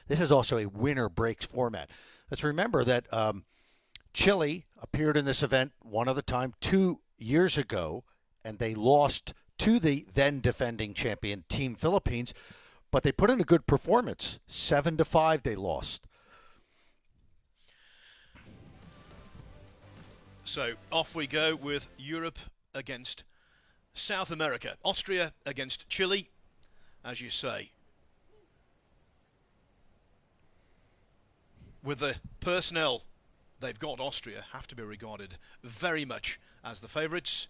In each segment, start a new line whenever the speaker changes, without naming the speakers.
This is also a winner breaks format. Let's remember that Chile appeared in this event one other time 2 years ago, and they lost to the then defending champion Team Philippines, but they put in a good performance. 7-5 they lost.
So off we go with Europe against South America. Austria against Chile, as you say. With the personnel they've got, Austria have to be regarded very much as the favourites.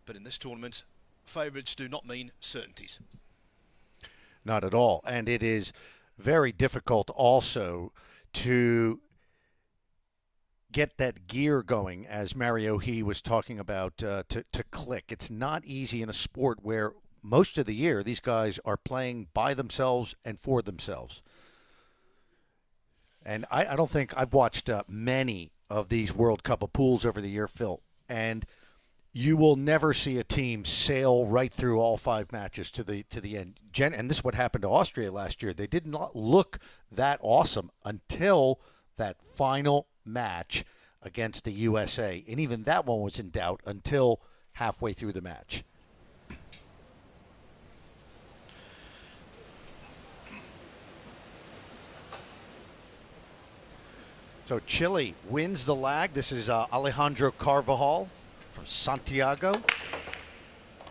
But in this tournament, favourites do not mean certainties.
Not at all. And it is very difficult also to get that gear going, as Mario He was talking about, to click. It's not easy in a sport where most of the year these guys are playing by themselves and for themselves. And I don't think I've watched many of these World Cup of pools over the year, Phil, and you will never see a team sail right through all 5 matches to the end. And this is what happened to Austria last year. They did not look that awesome until that final match against the USA. And even that one was in doubt until halfway through the match. So Chile wins the lag. This is Sr Carvajal from Santiago.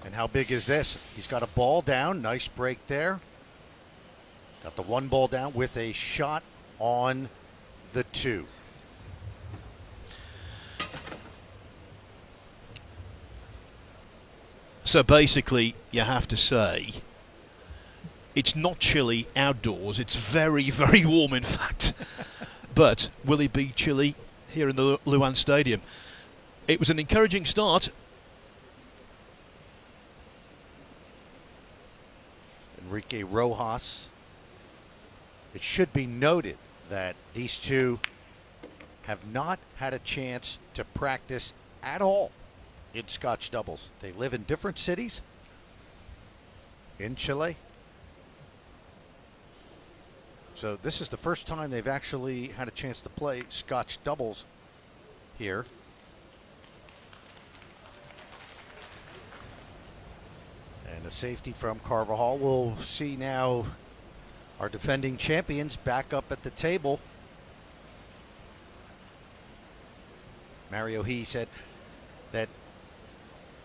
And how big is this? He's got a ball down. Nice break there. Got the 1 ball down with a shot on the 2.
So basically, you have to say, it's not Chile outdoors. It's very, very warm, in fact. But will he beat Chile here in the Luan Stadium? It was an encouraging start.
Enrique Rojas. It should be noted that these two have not had a chance to practice at all in Scotch doubles. They live in different cities in Chile. So this is the first time they've actually had a chance to play Scotch doubles here. And a safety from Carvajal. We'll see now our defending champions back up at the table. Mario He said that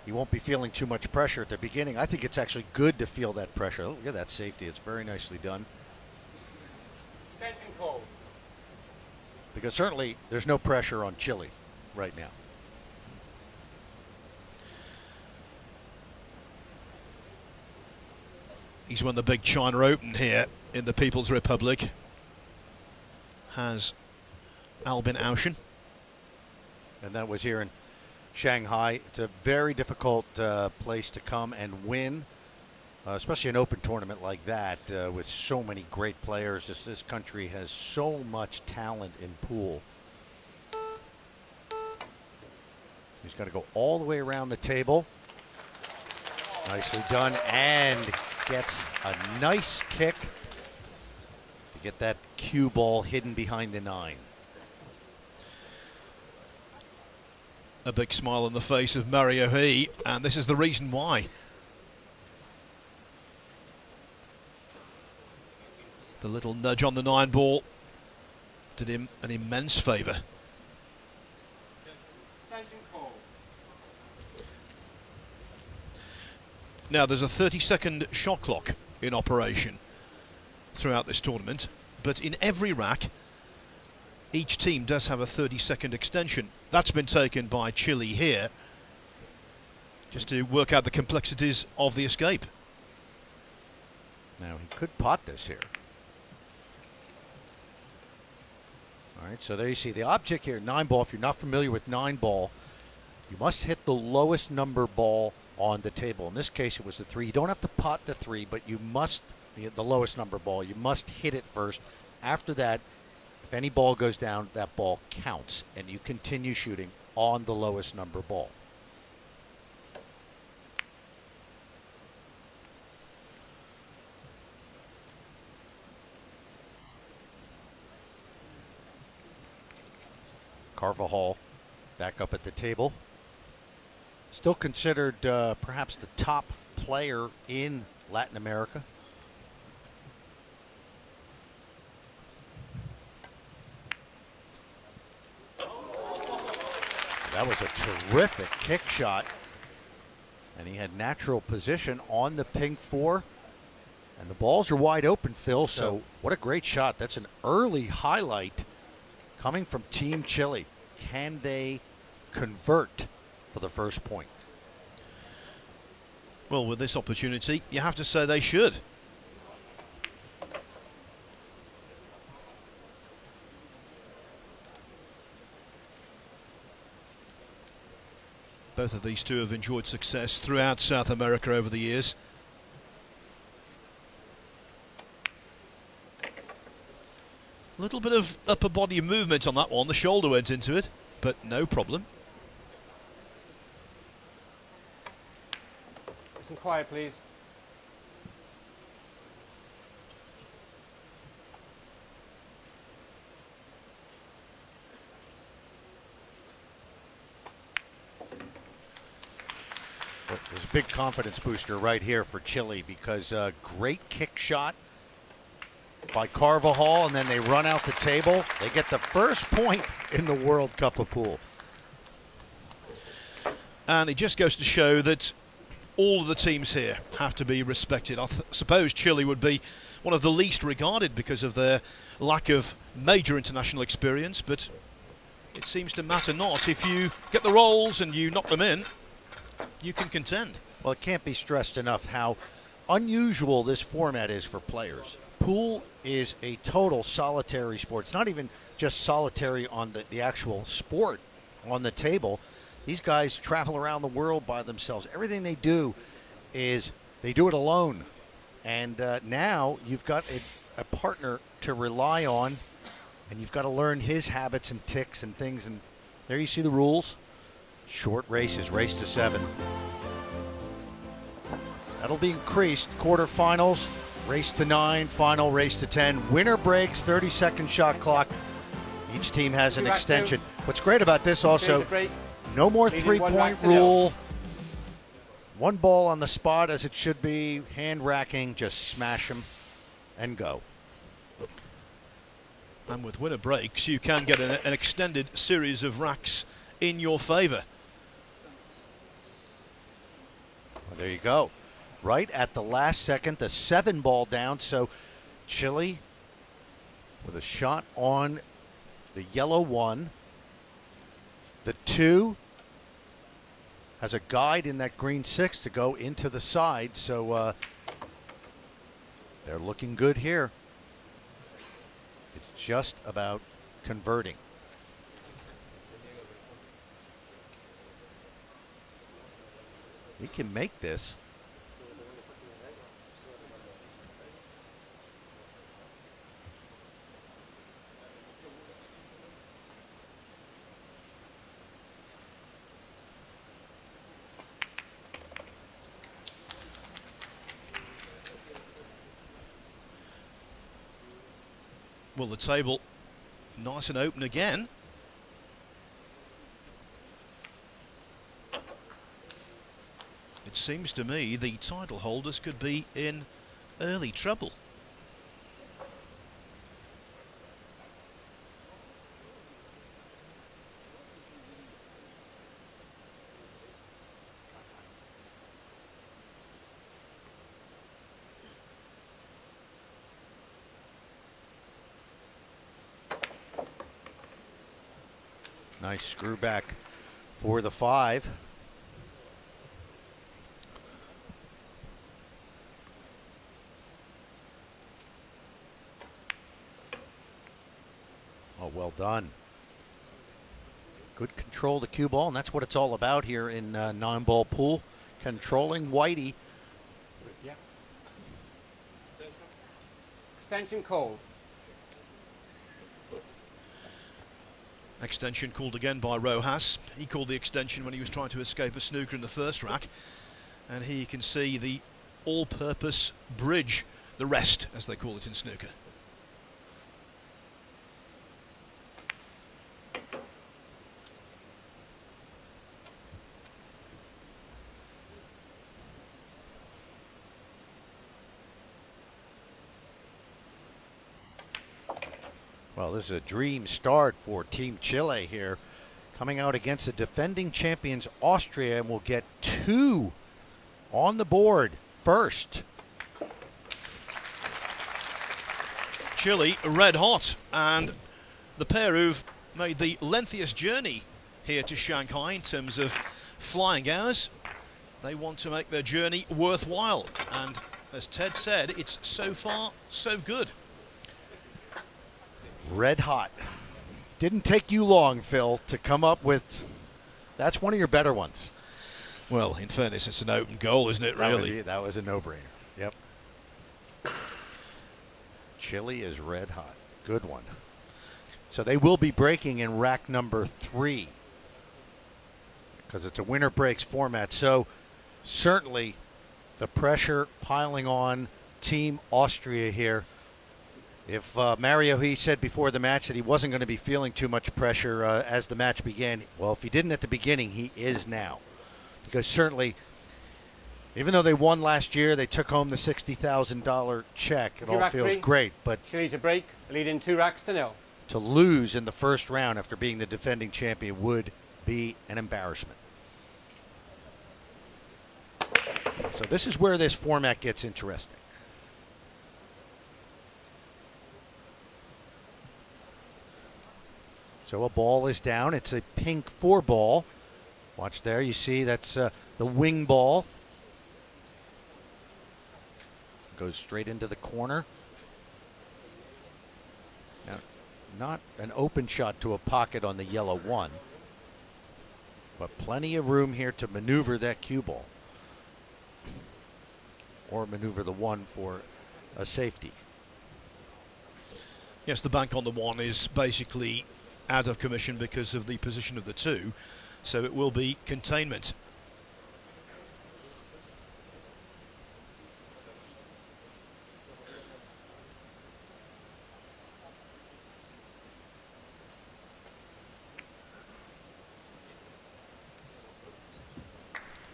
he won't be feeling too much pressure at the beginning. I think it's actually good to feel that pressure. Oh, look at that safety. It's very nicely done.
Extension call.
Because certainly there's no pressure on Chile right now.
He's won the big China Open here in the People's Republic. Has Albin Auschen.
And that was here in Shanghai. It's a very difficult place to come and win, especially an open tournament like that with so many great players. This country has so much talent in pool. He's got to go all the way around the table. Nicely done, and gets a nice kick to get that cue ball hidden behind the 9.
A big smile on the face of Mario He, and this is the reason why. The little nudge on the 9 ball did him an immense favour. Now there's a 30-second shot clock in operation throughout this tournament, but in every rack each team does have a 30-second extension. That's been taken by Chile here, just to work out the complexities of the escape.
Now he could pot this here. All right, so there you see the object here, 9 ball. If you're not familiar with 9 ball, you must hit the lowest number ball on the table. In this case, it was the 3. You don't have to pot the 3, but you must hit the lowest number ball. You must hit it first. After that, if any ball goes down, that ball counts, and you continue shooting on the lowest number ball. Carvajal back up at the table. Still considered perhaps the top player in Latin America. That was a terrific kick shot. And he had natural position on the pink four. And the balls are wide open, Phil, so what a great shot. That's an early highlight coming from Team Chile. Can they convert for the first point?
Well, with this opportunity, you have to say they should. Both of these two have enjoyed success throughout South America over the years. A little bit of upper body movement on that one. The shoulder went into it, but no problem.
Some quiet, please.
There's a big confidence booster right here for Chile because great kick shot by Carvajal, and then they run out the table. They get the first point in the World Cup of Pool.
And it just goes to show that all of the teams here have to be respected. I suppose Chile would be one of the least regarded because of their lack of major international experience, but it seems to matter not. If you get the rolls and you knock them in, you can contend.
Well, it can't be stressed enough how unusual this format is for players. Pool is a total solitary sport. It's not even just solitary on the actual sport on the table. These guys travel around the world by themselves. Everything they do is they do it alone. And now you've got a partner to rely on, and you've got to learn his habits and ticks and things. And there you see the rules. Short races, race to 7. That'll be increased. Quarterfinals, race to 9, final race to 10. Winner breaks, 30-second shot clock. Each team has an extension. What's great about this also, no more three-point rule. One ball on the spot as it should be. Hand racking, just smash them and go.
And with winner breaks, you can get an extended series of racks in your favour.
Well, there you go. Right at the last second, the 7 ball down. So Chile with a shot on the yellow 1. The 2 has a guide in that green 6 to go into the side. So they're looking good here. It's just about converting. He can make this.
Well, the table nice and open again. It seems to me the title holders could be in early trouble.
Nice screw back for the 5. Oh, well done. Good control of the cue ball, and that's what it's all about here in 9-ball pool. Controlling Whitey.
Yeah. Extension called.
Extension called again by Rojas. He called the extension when he was trying to escape a snooker in the first rack. And here you can see the all-purpose bridge, the rest, as they call it in snooker.
Well, this is a dream start for Team Chile here, coming out against the defending champions Austria, and will get 2 on the board first.
Chile red hot, and the pair who've made the lengthiest journey here to Shanghai in terms of flying hours, they want to make their journey worthwhile, and as Ted said, it's so far so good.
Red hot. Didn't take you long, Phil, to come up with. That's one of your better ones.
Well, in fairness, it's an open goal, isn't it, really?
That was a no-brainer. Yep. Chile is red hot. Good one. So they will be breaking in rack number 3 because it's a winner breaks format. So certainly the pressure piling on Team Austria here. If Mario, he said before the match that he wasn't going to be feeling too much pressure as the match began. Well, if he didn't at the beginning, he is now. Because certainly, even though they won last year, they took home the $60,000 check. It all feels great. But
Chile to break, leading 2 racks to 0.
To lose in the first round after being the defending champion would be an embarrassment. So this is where this format gets interesting. So a ball is down. It's a pink 4 ball. Watch there. You see that's the wing ball. Goes straight into the corner. Now, not an open shot to a pocket on the yellow 1. But plenty of room here to maneuver that cue ball. Or maneuver the 1 for a safety.
Yes, the bank on the 1 is basically out of commission because of the position of the 2, so it will be containment.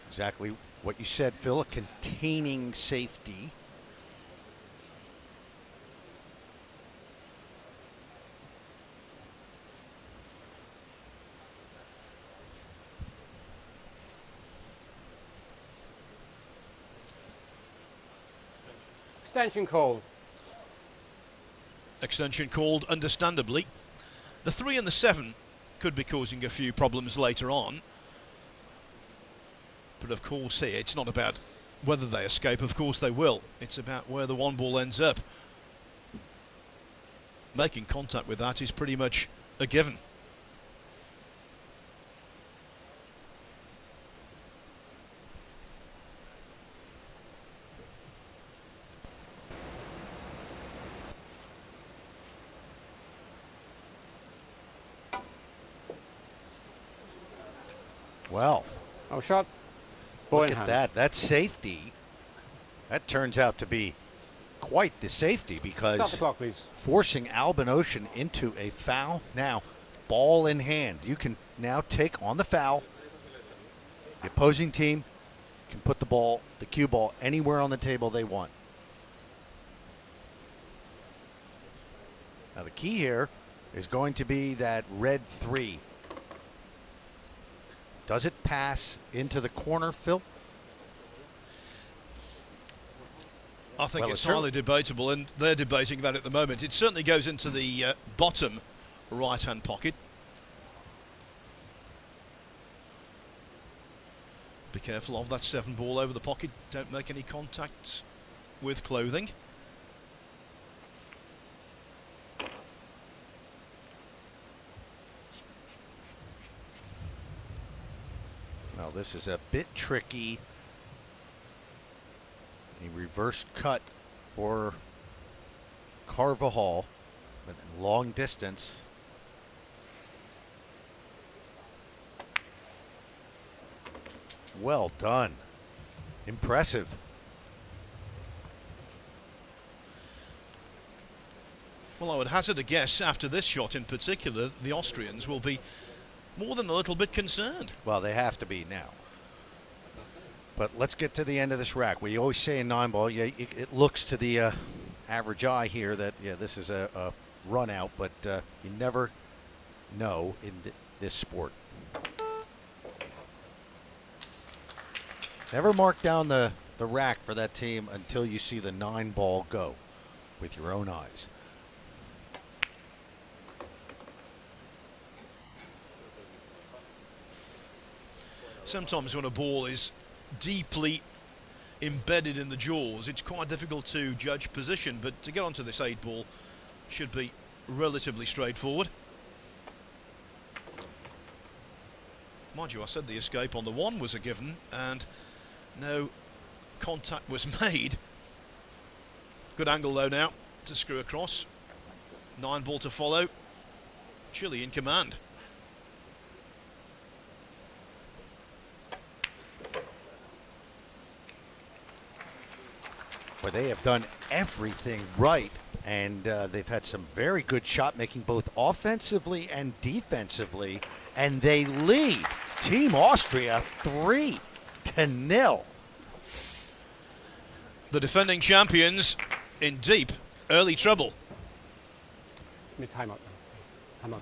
Exactly what you said, Phil, a containing safety.
Extension called.
Extension called, understandably. The 3 and the 7 could be causing a few problems later on. But of course here, it's not about whether they escape. Of course they will. It's about where the 1 ball ends up. Making contact with that is pretty much a given.
Well,
Oh, shot. Ball
look
in
at
hand.
that. That safety, that turns out to be quite the safety
Stop
because
the clock, please.
forcing Albin Ocean into a foul. Now, ball in hand. You can now take on the foul. The opposing team can put the ball, the cue ball, anywhere on the table they want. Now, the key here is going to be that red 3. Does it pass into the corner, Phil?
I think
Well,
it's
it's
highly debatable, and they're debating that at the moment. It certainly goes into the bottom right-hand pocket. Be careful of that 7 ball over the pocket. Don't make any contacts with clothing.
Well, this is a bit tricky. A reverse cut for Carvajal, but long distance. Well done. Impressive.
Well, I would hazard a guess after this shot in particular, the Austrians will be more than a little bit concerned.
Well, they have to be now. But let's get to the end of this rack. We always say in 9-ball, it looks to the average eye here that, yeah, this is a run out, but you never know in this sport. Never mark down the rack for that team until you see the 9-ball go with your own eyes.
Sometimes when a ball is deeply embedded in the jaws, it's quite difficult to judge position, but to get onto this 8-ball should be relatively straightforward. Mind you, I said the escape on the 1 was a given, and no contact was made. Good angle though now to screw across. 9-ball to follow. Chile in command.
Where they have done everything right, and they've had some very good shot making both offensively and defensively, and they lead Team Austria 3-0.
The defending champions in deep early trouble.
Time out. Time out.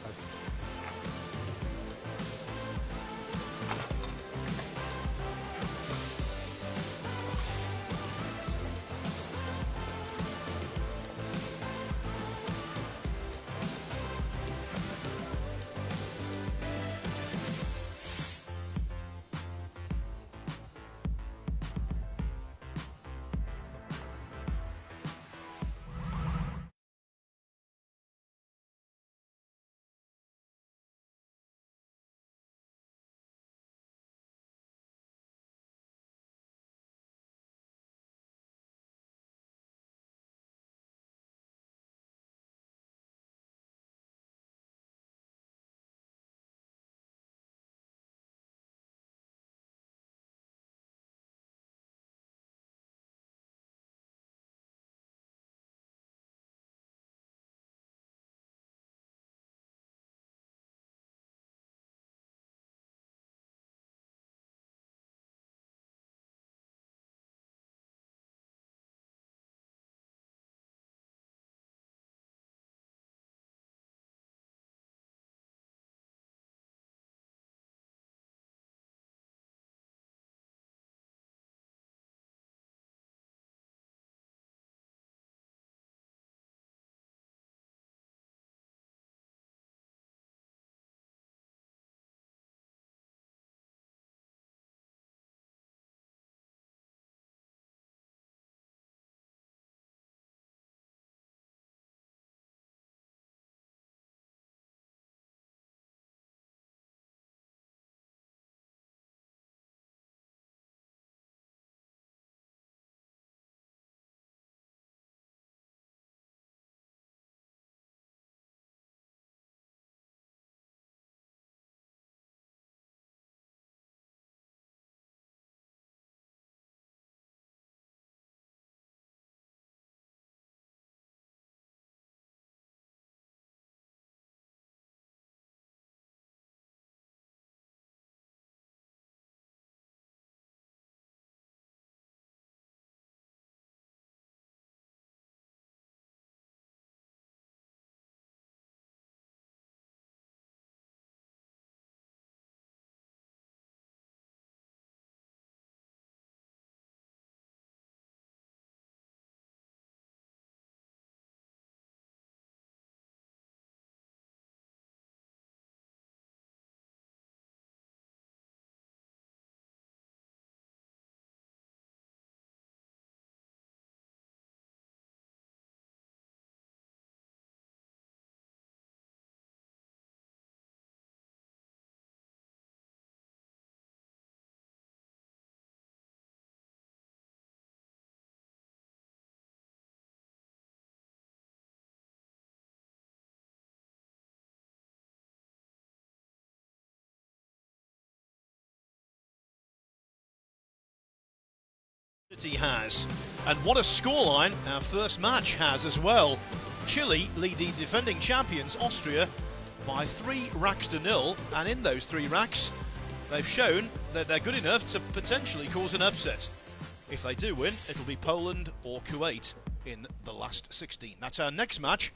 He has, and what a scoreline our first match has as well. Chile lead the defending champions Austria by 3 racks to 0, and in those 3 racks they've shown that they're good enough to potentially cause an upset. If they do win, it'll be Poland or Kuwait in the last 16. That's our next match.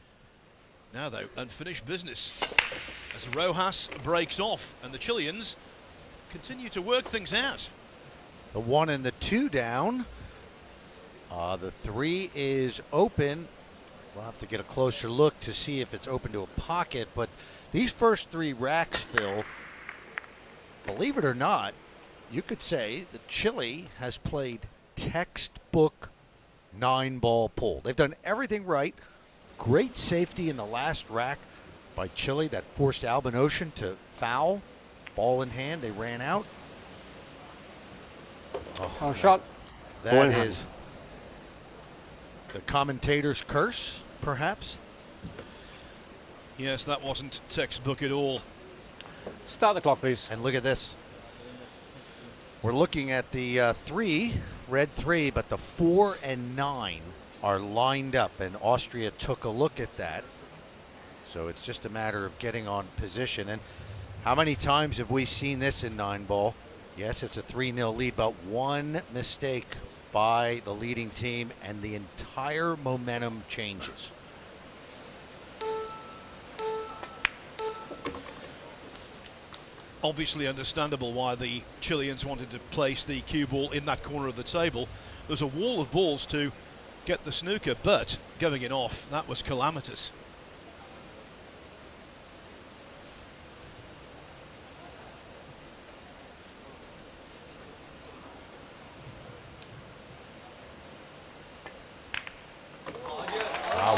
Now though, unfinished business as Rojas breaks off and the Chileans continue to work things out.
The 1 and the 2 down. The 3 is open. We'll have to get a closer look to see if it's open to a pocket, but these first 3 racks, Phil, believe it or not, you could say that Chile has played textbook 9-ball pool. They've done everything right. Great safety in the last rack by Chile that forced Albinocean to foul. Ball in hand, they ran out.
Oh, shot.
That is the commentator's curse, perhaps.
Yes, that wasn't textbook at all.
Start the clock, please.
And look at this. We're looking at the 3, red 3, but the 4 and 9 are lined up, and Austria took a look at that. So it's just a matter of getting on position. And how many times have we seen this in 9-ball? Yes, it's a 3-0 lead, but one mistake by the leading team and the entire momentum changes.
Obviously understandable why the Chileans wanted to place the cue ball in that corner of the table. There's a wall of balls to get the snooker, but going it off, that was calamitous.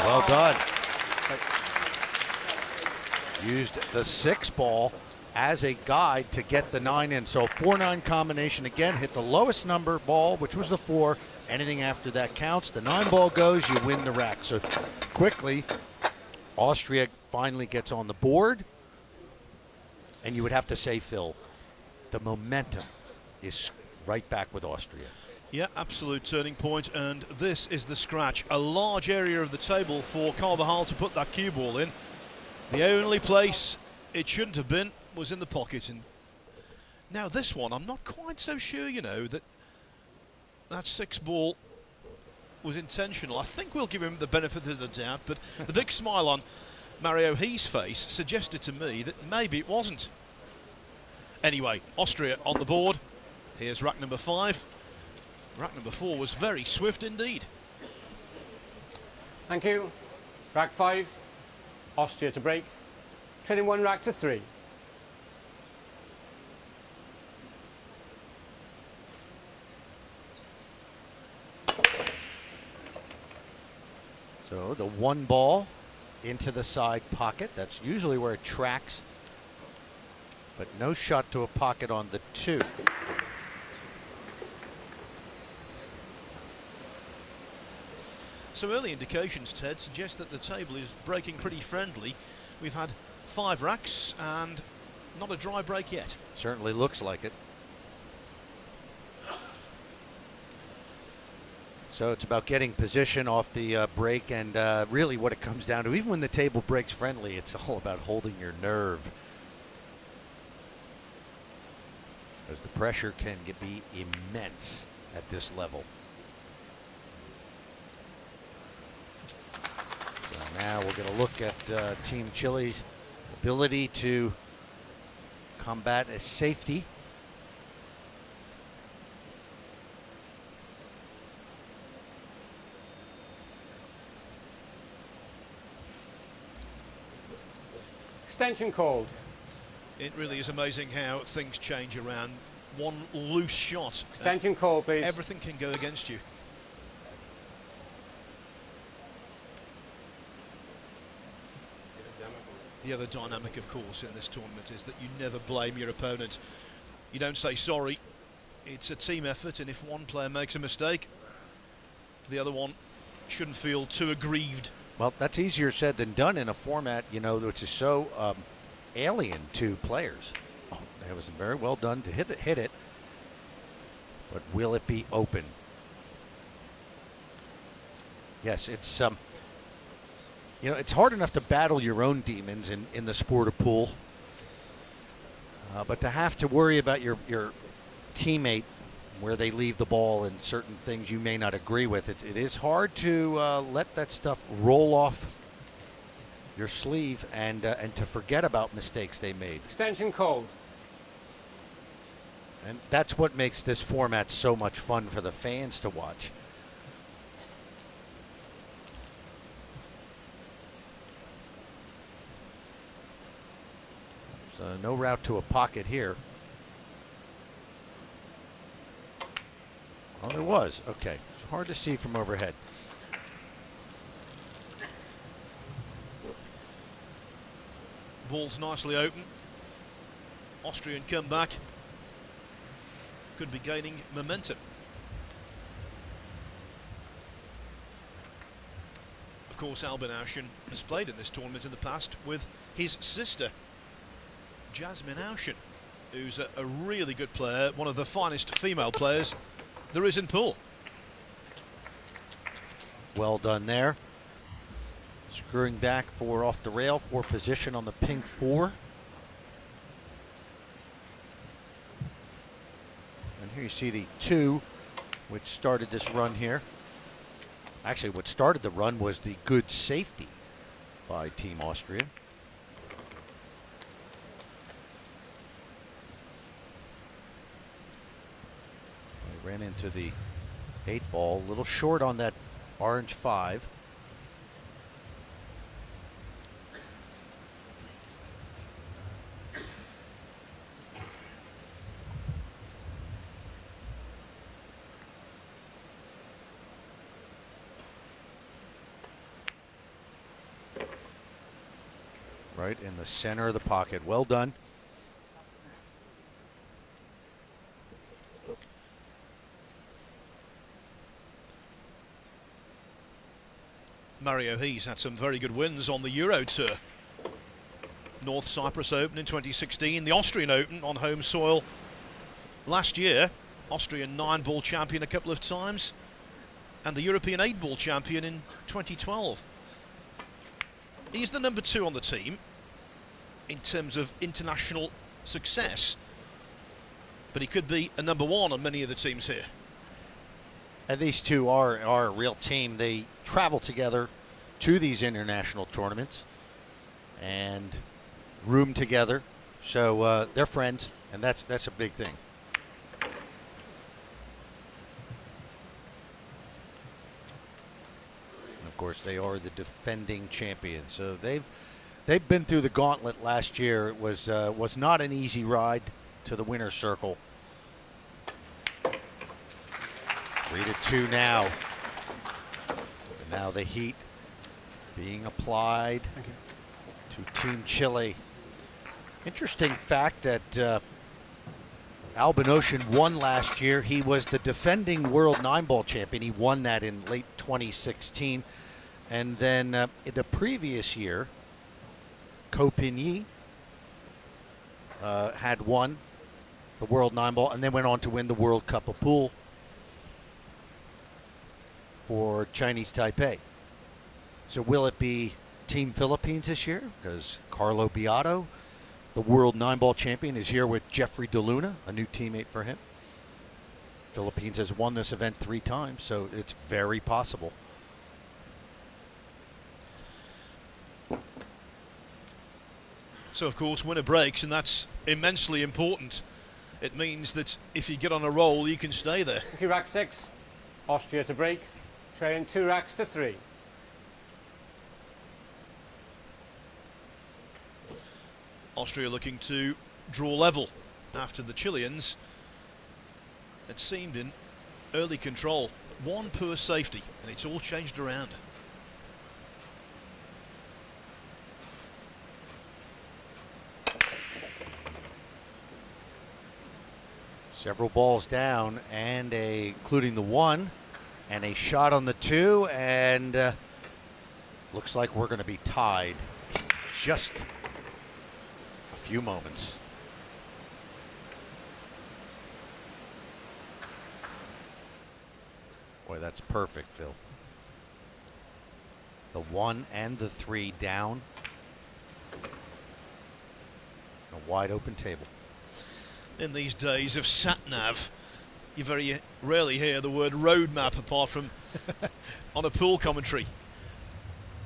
Well done. Used the 6 ball as a guide to get the 9 in. So 4-9 combination again, hit the lowest number ball, which was the 4. Anything after that counts. The 9 ball goes, you win the rack. So quickly, Austria finally gets on the board. And you would have to say, Phil, the momentum is right back with Austria.
Yeah, absolute turning point, and this is the scratch. A large area of the table for Carvajal to put that cue ball in. The only place it shouldn't have been was in the pocket. And now this one, I'm not quite so sure, you know, that 6 ball was intentional. I think we'll give him the benefit of the doubt, but the big smile on Mario He's face suggested to me that maybe it wasn't. Anyway, Austria on the board. Here's rack number 5. Rack number 4 was very swift indeed.
Thank you. Rack 5, Austria to break. Trading 1 rack to 3.
So the 1 ball into the side pocket. That's usually where it tracks. But no shot to a pocket on the 2.
So early indications, Ted, suggest that the table is breaking pretty friendly. We've had 5 racks and not a dry break yet.
Certainly looks like it. So it's about getting position off the break, and really what it comes down to, even when the table breaks friendly, it's all about holding your nerve. As the pressure can be immense at this level. So now we're going to look at Team Chile's ability to combat a safety.
Extension called.
It really is amazing how things change around. One loose shot.
Extension call, please.
Everything can go against you. The other dynamic, of course, in this tournament is that you never blame your opponent. You don't say sorry. It's a team effort, and if one player makes a mistake, the other one shouldn't feel too aggrieved.
Well, that's easier said than done in a format, you know, which is so alien to players. Oh, that was very well done to hit it. But will it be open? Yes, it's you know, it's hard enough to battle your own demons in the sport of pool, but to have to worry about your teammate where they leave the ball and certain things you may not agree with. It is hard to let that stuff roll off your sleeve and to forget about mistakes they made.
Extension called.
And that's what makes this format so much fun for the fans to watch. So no route to a pocket here. Oh, there was. Okay. It's hard to see from overhead.
Ball's nicely open. Austrian comeback. Could be gaining momentum. Of course, Albin Auschen has played in this tournament in the past with his sister, Jasmine Auschen, who's a really good player, one of the finest female players there is in pool.
Well done there. Screwing back for off the rail for position on the pink 4. And here you see the 2, which started this run here. Actually, what started the run was the good safety by Team Austria. They ran into the 8 ball, a little short on that orange 5. Right in the center of the pocket. Well done.
Mario He's had some very good wins on the Euro Tour. North Cyprus Open in 2016, the Austrian Open on home soil last year, Austrian 9-ball champion a couple of times, and the European 8-ball champion in 2012. He's the number 2 on the team in terms of international success, but he could be a number 1 on many of the teams here.
And these two are a real team. They travel together to these international tournaments and room together, so they're friends, and that's a big thing. And of course, they are the defending champions, so they've been through the gauntlet last year. It was not an easy ride to the winner's circle. 3-2 now. And now the heat being applied to Team Chile. Interesting fact that Albin Auschen won last year. He was the defending world 9-ball champion. He won that in late 2016. And then the previous year, Copigny had won the world 9-ball and then went on to win the World Cup of Pool for Chinese Taipei. So will it be Team Philippines this year? Because Carlo Beato, the world 9-ball champion, is here with Jeffrey DeLuna, a new teammate for him. Philippines has won this event 3 times, so it's very possible.
So of course winner breaks, and that's immensely important. It means that if you get on a roll, you can stay there.
Okay, rack 6. Austria to break. Train 2 racks to 3.
Austria looking to draw level after the Chileans had seemed in early control. 1 poor safety, and it's all changed around.
Several balls down, and including the 1, and a shot on the 2, and looks like we're going to be tied. Just a few moments. Boy, that's perfect, Phil. The 1 and the 3 down. A wide open table.
In these days of sat-nav, You very rarely hear the word roadmap apart from on a pool commentary.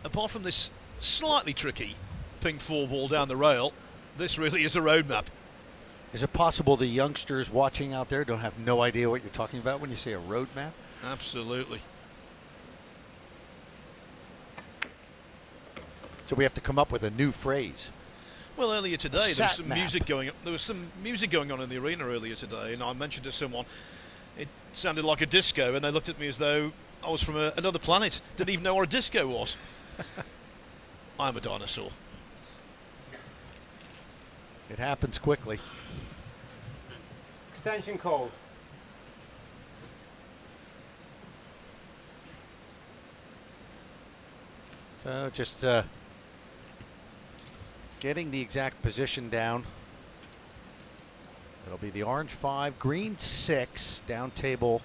Apart from this slightly tricky ping 4 ball down the rail, this really is a roadmap.
Is it possible the youngsters watching out there don't have no idea what you're talking about when you say a road map?
Absolutely.
So we have to come up with a new phrase.
Well, earlier today there was some
Sat
music
map.
going. There was some music going on in the arena earlier today, and I mentioned to someone it sounded like a disco, and they looked at me as though I was from another planet. Didn't even know what a disco was. I'm a dinosaur.
It happens quickly.
Extension call.
So just getting the exact position down. It'll be the orange 5, green 6, down table.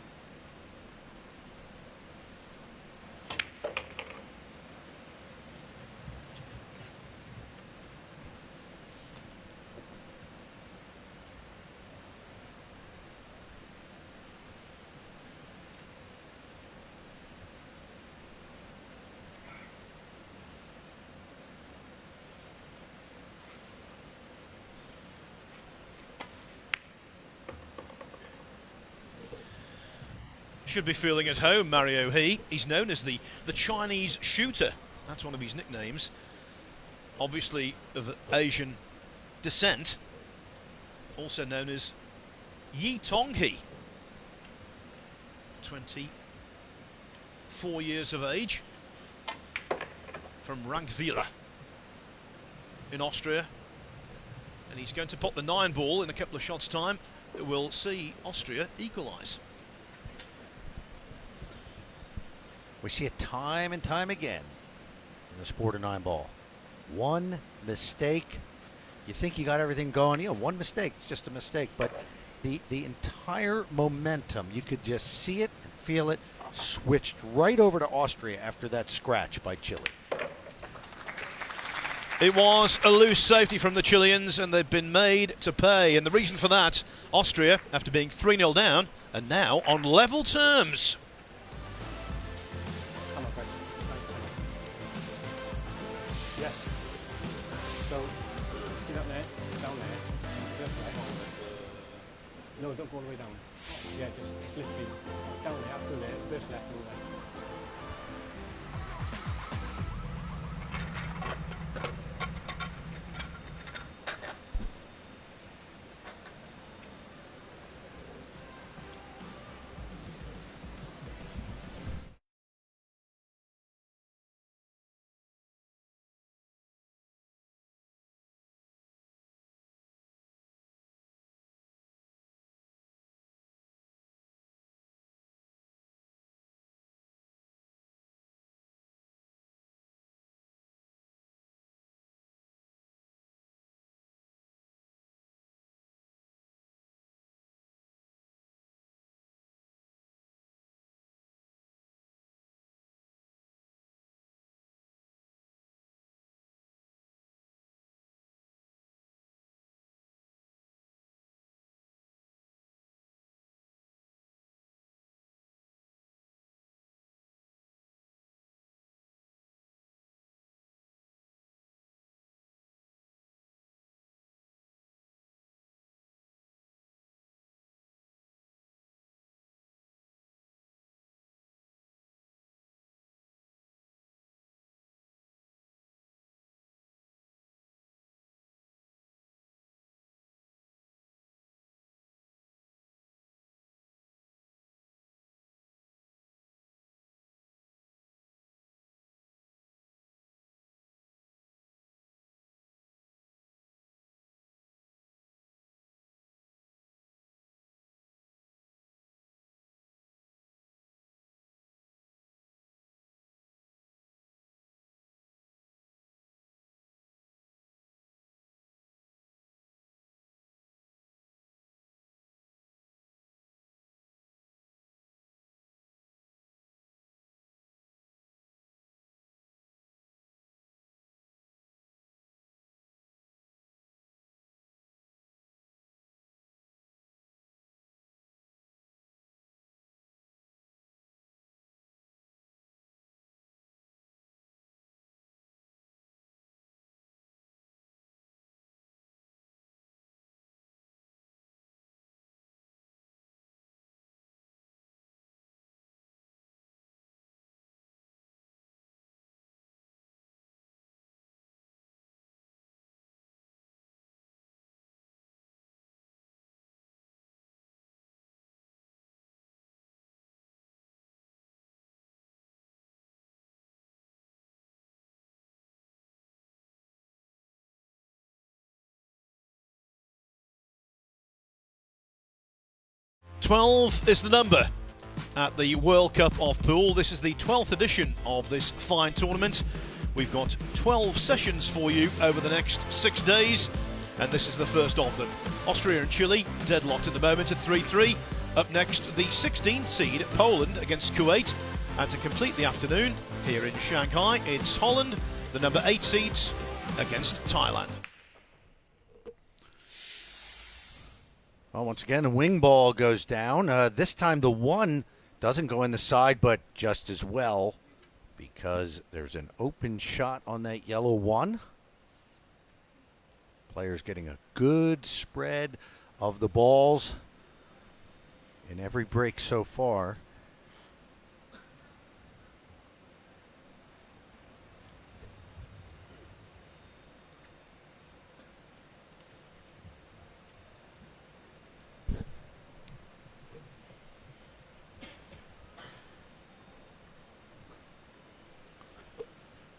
Should be feeling at home, Mario He. He's known as the Chinese shooter. That's one of his nicknames. Obviously of Asian descent. Also known as Yi Tonghi. 24 years of age. From Rankvila in Austria. And he's going to pop the 9 ball in a couple of shots' time that will see Austria equalise.
We see it time and time again in the sport of 9 ball. One mistake, you think you got everything going. You know, one mistake, it's just a mistake. But the entire momentum, you could just see it and feel it, switched right over to Austria after that scratch by Chile.
It was a loose safety from the Chileans, and they've been made to pay. And the reason for that, Austria, after being 3-0 down, are now on level terms.
Yes. So, see that there? Down there. First left. No, don't go all the way down. Yeah, just, it's literally down there, after there, first left, no right.
12 is the number at the World Cup of Pool. This is the 12th edition of this fine tournament. We've got 12 sessions for you over the next 6 days, and this is the first of them. Austria and Chile deadlocked at the moment at 3-3. Up next, the 16th seed Poland against Kuwait, and to complete the afternoon here in Shanghai, it's Holland, the number 8 seeds, against Thailand.
Well, once again, the wing ball goes down. This time the 1 doesn't go in the side, but just as well, because there's an open shot on that yellow 1. Players getting a good spread of the balls in every break so far.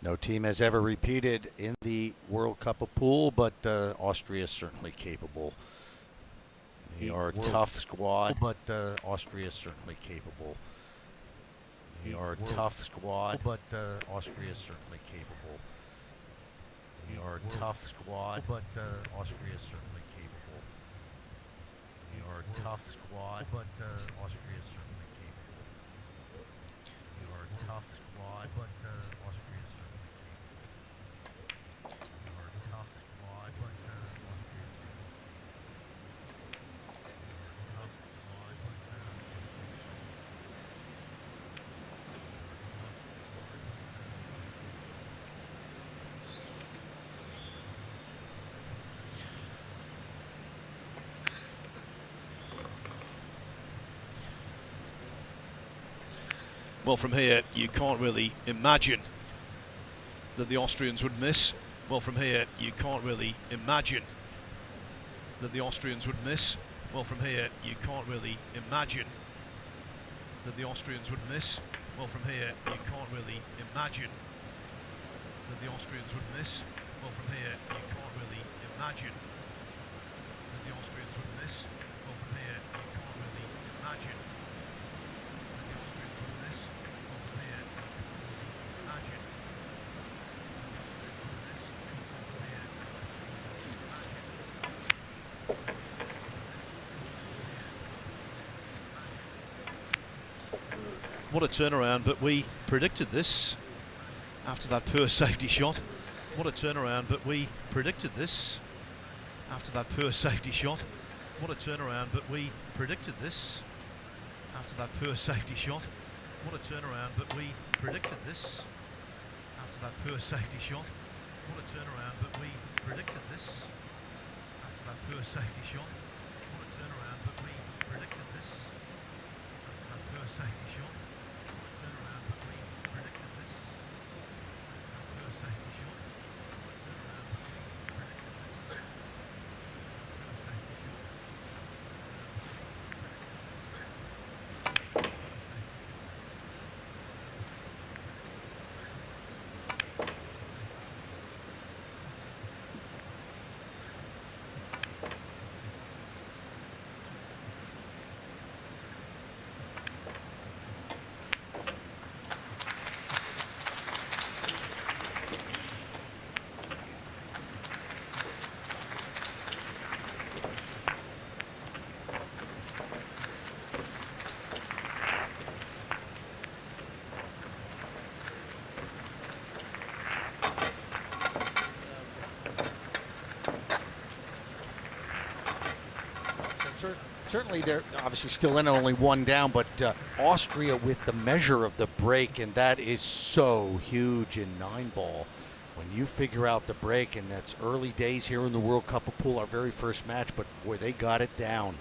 No team has ever repeated in the World Cup of Pool, but Austria is certainly capable. They are a tough squad, but Austria is certainly capable. They are a tough squad, but Austria is certainly capable. They are a tough squad, but Austria is certainly capable. They are a tough squad, but Austria is certainly capable. They are a tough squad, but Austria is certainly capable. They are a tough squad, but Austria is certainly
Well, from here, you can't really imagine that the Austrians would miss. Well, from here, you can't really imagine that the Austrians would miss. Well, from here, you can't really imagine that the Austrians would miss. Well, from here, you can't really imagine that the Austrians would miss. Well, from here, you can't really imagine that the Austrians would miss. Well, from here, you can't really imagine that the Austrians would miss. Well, from here, you can't really imagine that the Austrians would miss. Well, from here, you can't really imagine. What a turnaround, but we predicted this after that poor safety shot. What a turnaround, but we predicted this after that poor safety shot. What a turnaround, but we predicted this after that poor safety shot. What a turnaround, but we predicted this after that poor safety shot. What a turnaround, but we predicted this after that poor safety shot. What a turnaround, but we predicted this after that poor safety shot.
Certainly they're obviously still in, only 1 down, but Austria with the measure of the break, and that is so huge in 9-ball. When you figure out the break, and that's early days here in the World Cup of Pool, our very first match, but boy, they got it down.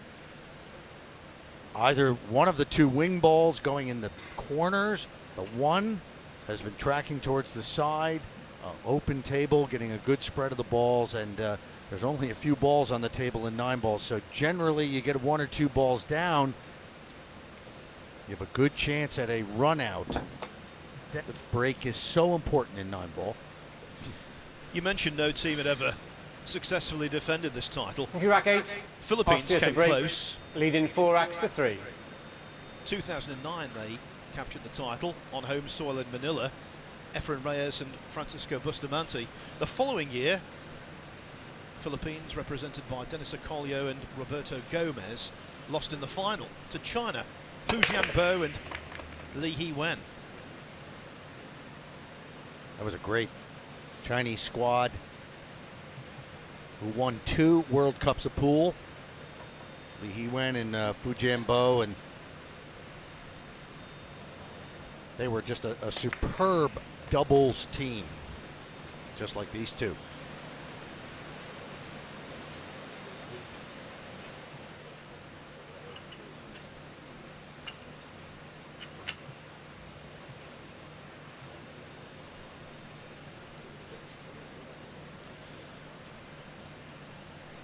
Either one of the 2 wing balls going in the corners, the 1 has been tracking towards the side, open table, getting a good spread of the balls, and there's only a few balls on the table in 9-ball, so generally you get 1 or 2 balls down, you have a good chance at a run out. The break is so important in 9-ball.
You mentioned no team had ever successfully defended this title.
Thank you, rack 8.
Philippines
Austria to
came
break,
close.
leading 4 racks to 3.
2009 they captured the title on home soil in Manila. Efrain Reyes and Francisco Bustamante. The following year, Philippines, represented by Dennis Acolio and Roberto Gomez, lost in the final to China, Fu Jianbo and Li He-wen.
That was a great Chinese squad who won 2 World Cups of pool. Li He-wen and Fu Jianbo, and they were just a superb doubles team, just like these two.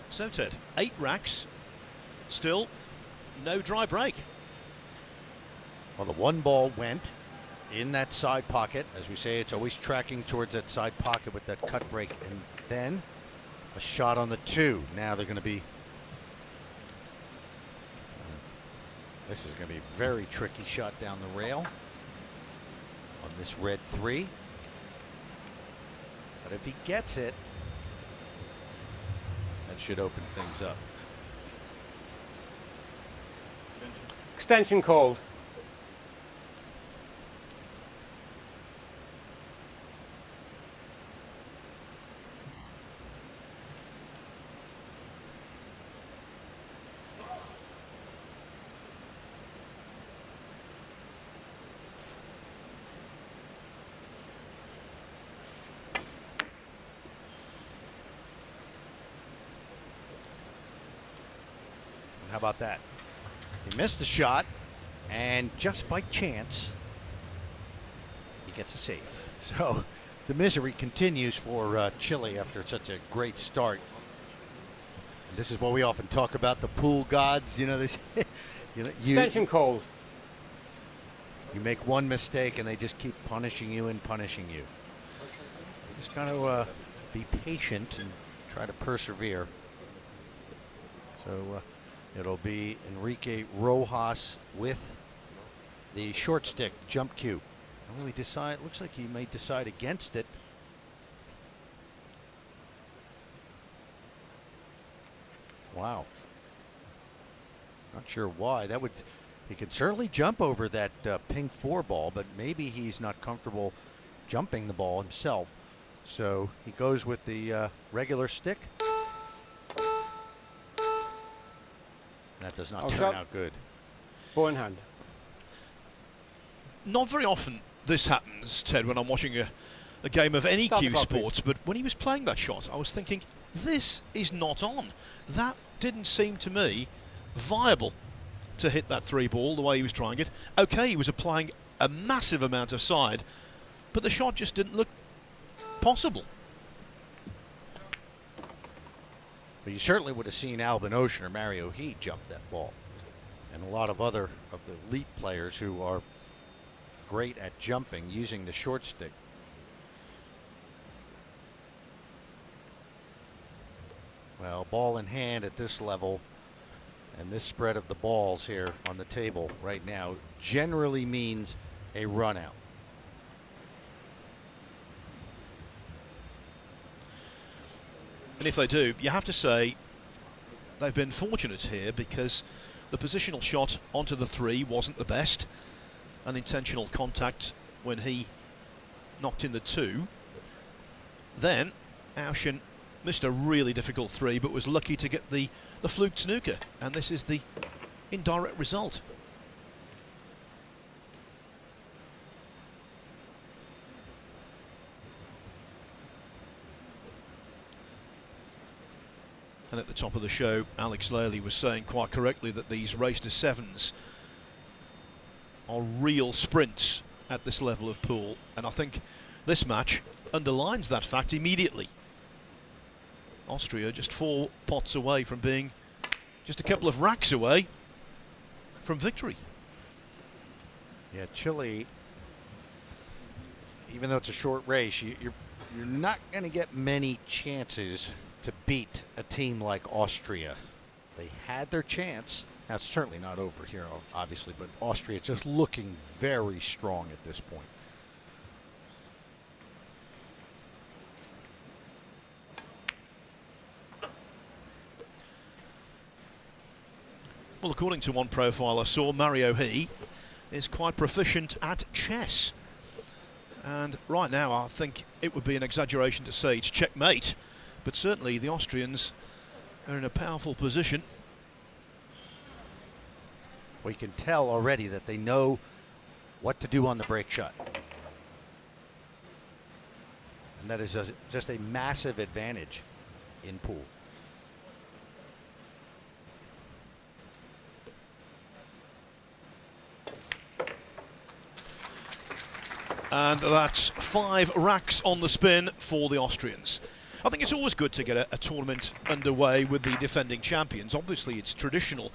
So Ted, 8 racks, still no dry break.
Well, the one ball went in that side pocket. As we say, it's always tracking towards that side pocket with that cut break, and then a shot on the 2. Now they're going to be, this is going to be a very tricky shot down the rail on this red 3. But if he gets it, that should open things up.
Extension called.
How about that? He missed the shot, and just by chance, he gets a save. So the misery continues for Chile after such a great start. And this is what we often talk about, the pool gods. You know, this.
Extension called.
You make one mistake, and they just keep punishing you and punishing you. You just got to be patient and try to persevere. So. It'll be Enrique Rojas with the short stick jump cue. And we decide, looks like he may decide against it. Wow. Not sure why. That would, he could certainly jump over that pink 4 ball, but maybe he's not comfortable jumping the ball himself. So he goes with the regular stick. That does not turn out good.
Ball in hand.
Not very often this happens, Ted, when I'm watching a game of any cue sports, but when he was playing that shot, I was thinking, this is not on. That didn't seem to me viable to hit that 3 ball the way he was trying it. Okay, he was applying a massive amount of side, but the shot just didn't look possible.
But you certainly would have seen Albin Ocean or Mario He jump that ball. And a lot of other of the elite players who are great at jumping using the short stick. Well, ball in hand at this level and this spread of the balls here on the table right now generally means a run out.
And if they do, you have to say they've been fortunate here, because the positional shot onto the 3 wasn't the best. Unintentional contact when he knocked in the 2. Then Auschen missed a really difficult 3, but was lucky to get the fluke snooker, and this is the indirect result. And at the top of the show, Alex Laley was saying quite correctly that these race to 7s are real sprints at this level of pool. And I think this match underlines that fact immediately. Austria just 4 pots away from being just a couple of racks away from victory.
Yeah, Chile, even though it's a short race, you're not going to get many chances to beat a team like Austria. They had their chance. Now, it's certainly not over here, obviously, but Austria is just looking very strong at this point.
Well, according to one profile I saw, Mario He is quite proficient at chess. And right now, I think it would be an exaggeration to say it's checkmate. But certainly the Austrians are in a powerful position.
We can tell already that they know what to do on the break shot. And that is just a massive advantage in pool.
And that's 5 racks on the spin for the Austrians. I think it's always good to get a tournament underway with the defending champions. Obviously, it's traditional.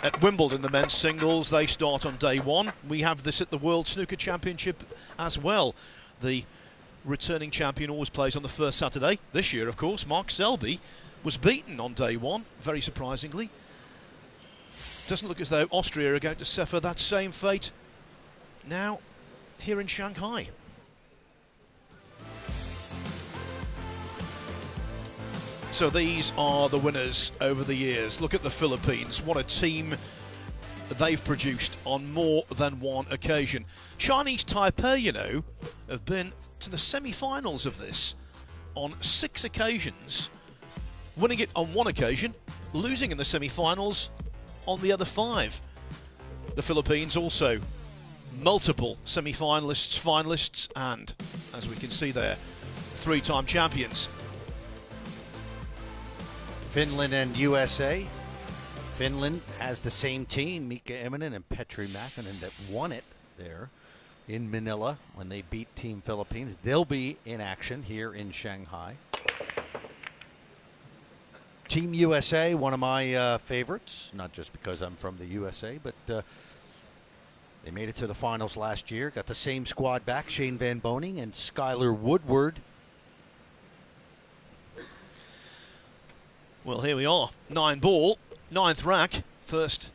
At Wimbledon, the men's singles, they start on day 1. We have this at the World Snooker Championship as well. The returning champion always plays on the first Saturday. This year, of course, Mark Selby was beaten on day 1, very surprisingly. Doesn't look as though Austria are going to suffer that same fate now here in Shanghai. So these are the winners over the years. Look at the Philippines. What a team they've produced on more than one occasion. Chinese Taipei, you know, have been to the semi-finals of this on 6 occasions, winning it on 1 occasion, losing in the semi-finals on the other 5. The Philippines also multiple semi-finalists, finalists, and, as we can see there, 3-time champions.
Finland and USA. Finland has the same team, Mika Immonen and Petri Mäkinen, that won it there in Manila when they beat Team Philippines. They'll be in action here in Shanghai. Team USA, one of my favorites, not just because I'm from the USA, but they made it to the finals last year. Got the same squad back, Shane Van Boning and Skylar Woodward.
Well, here we are. 9 ball, 9th rack, first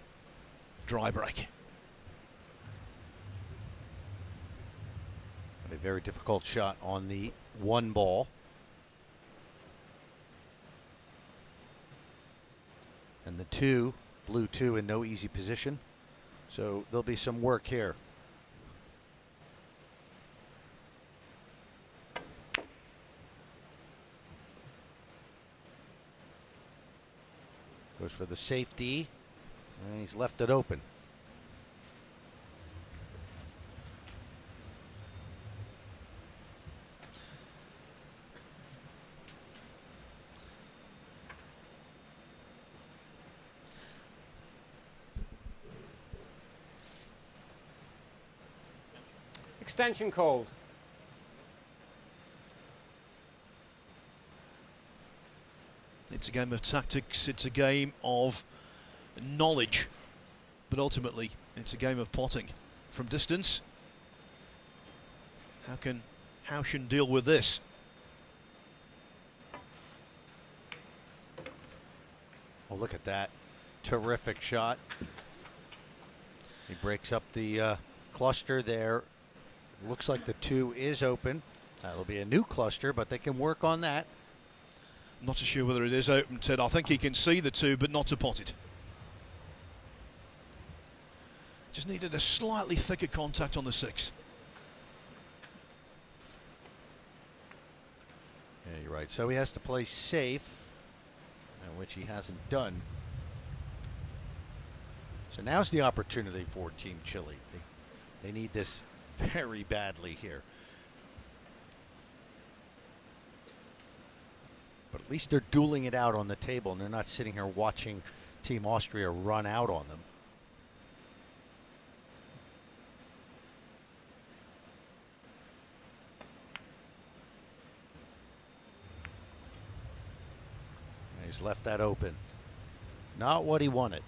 dry break.
A very difficult shot on the 1 ball. And the 2, blue 2 in no easy position. So there'll be some work here. Goes for the safety, and he's left it open.
Extension called.
It's a game of tactics, it's a game of knowledge, but ultimately it's a game of potting from distance. How can Houchen deal with this?
Oh, look at that. Terrific shot. He breaks up the cluster there. Looks like the 2 is open. That'll be a new cluster, but they can work on that.
Not so sure whether it is open, Ted. I think he can see the 2, but not to pot it. Just needed a slightly thicker contact on the 6.
Yeah, you're right. So he has to play safe, which he hasn't done. So now's the opportunity for Team Chile. They need this very badly here. But at least they're dueling it out on the table, and they're not sitting here watching Team Austria run out on them. And he's left that open. Not what he wanted.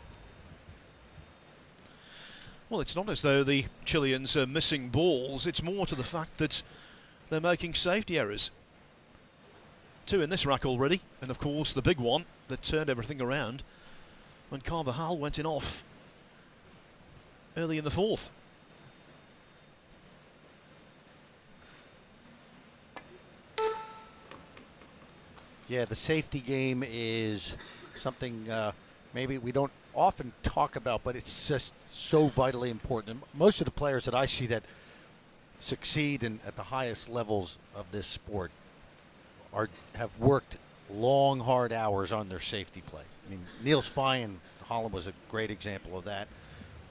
Well, it's not as though the Chileans are missing balls. It's more to the fact that they're making safety errors. 2 in this rack already, and of course the big one that turned everything around when Carvajal went in off early in the 4th.
Yeah, the safety game is something maybe we don't often talk about, but it's just so vitally important. And most of the players that I see that succeed at the highest levels of this sport have worked long, hard hours on their safety play. I mean, Niels Fyen, Holland, was a great example of that.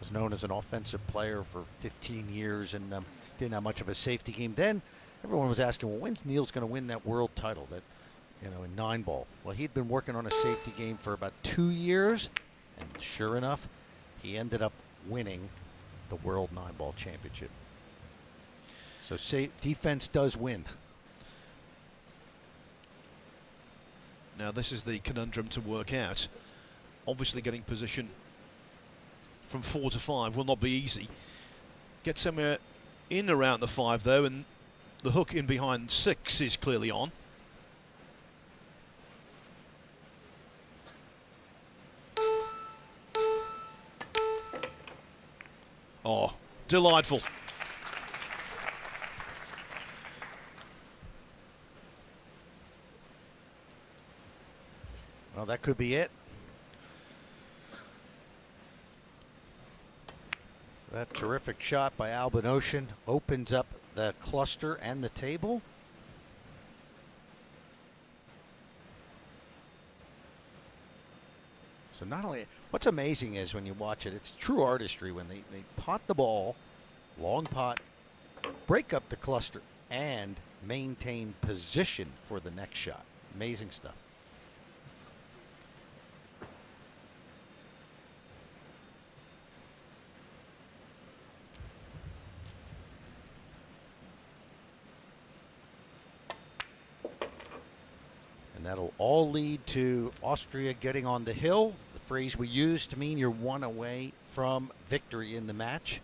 Was known as an offensive player for 15 years and didn't have much of a safety game. Then everyone was asking, well, when's Niels going to win that world title? That, you know, in 9-ball. Well, he'd been working on a safety game for about 2 years, and sure enough, he ended up winning the World 9-ball championship. So defense does win.
Now this is the conundrum to work out. Obviously getting position from 4 to 5 will not be easy. Get somewhere in around the 5 though, and the hook in behind 6 is clearly on. Oh, delightful.
Well, that could be it. That terrific shot by Albin Ocean opens up the cluster and the table. So not only, what's amazing is when you watch it, it's true artistry when they pot the ball, long pot, break up the cluster, and maintain position for the next shot. Amazing stuff. And that'll all lead to Austria getting on the hill, the phrase we use to mean you're 1 away from victory in the match.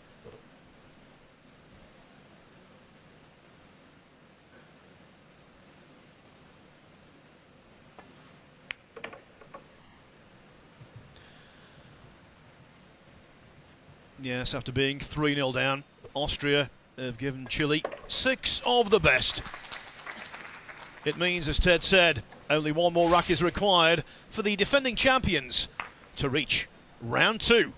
Yes, after being 3-0 down, Austria have given Chile 6 of the best. It means, as Ted said, only 1 more rack is required for the defending champions to reach round 2.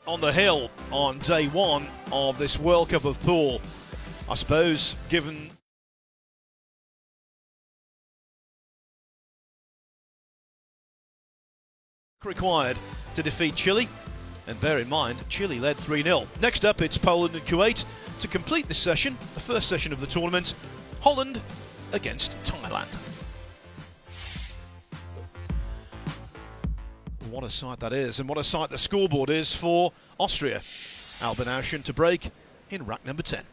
on the hill on day one of this World Cup of Pool. I suppose, given required to defeat Chile, and bear in mind, Chile led 3-0. Next up, it's Poland and Kuwait to complete this session, the first session of the tournament, Holland against Thailand. What a sight that is, and what a sight the scoreboard is for Austria. Albin Auschen to break in rack number 10.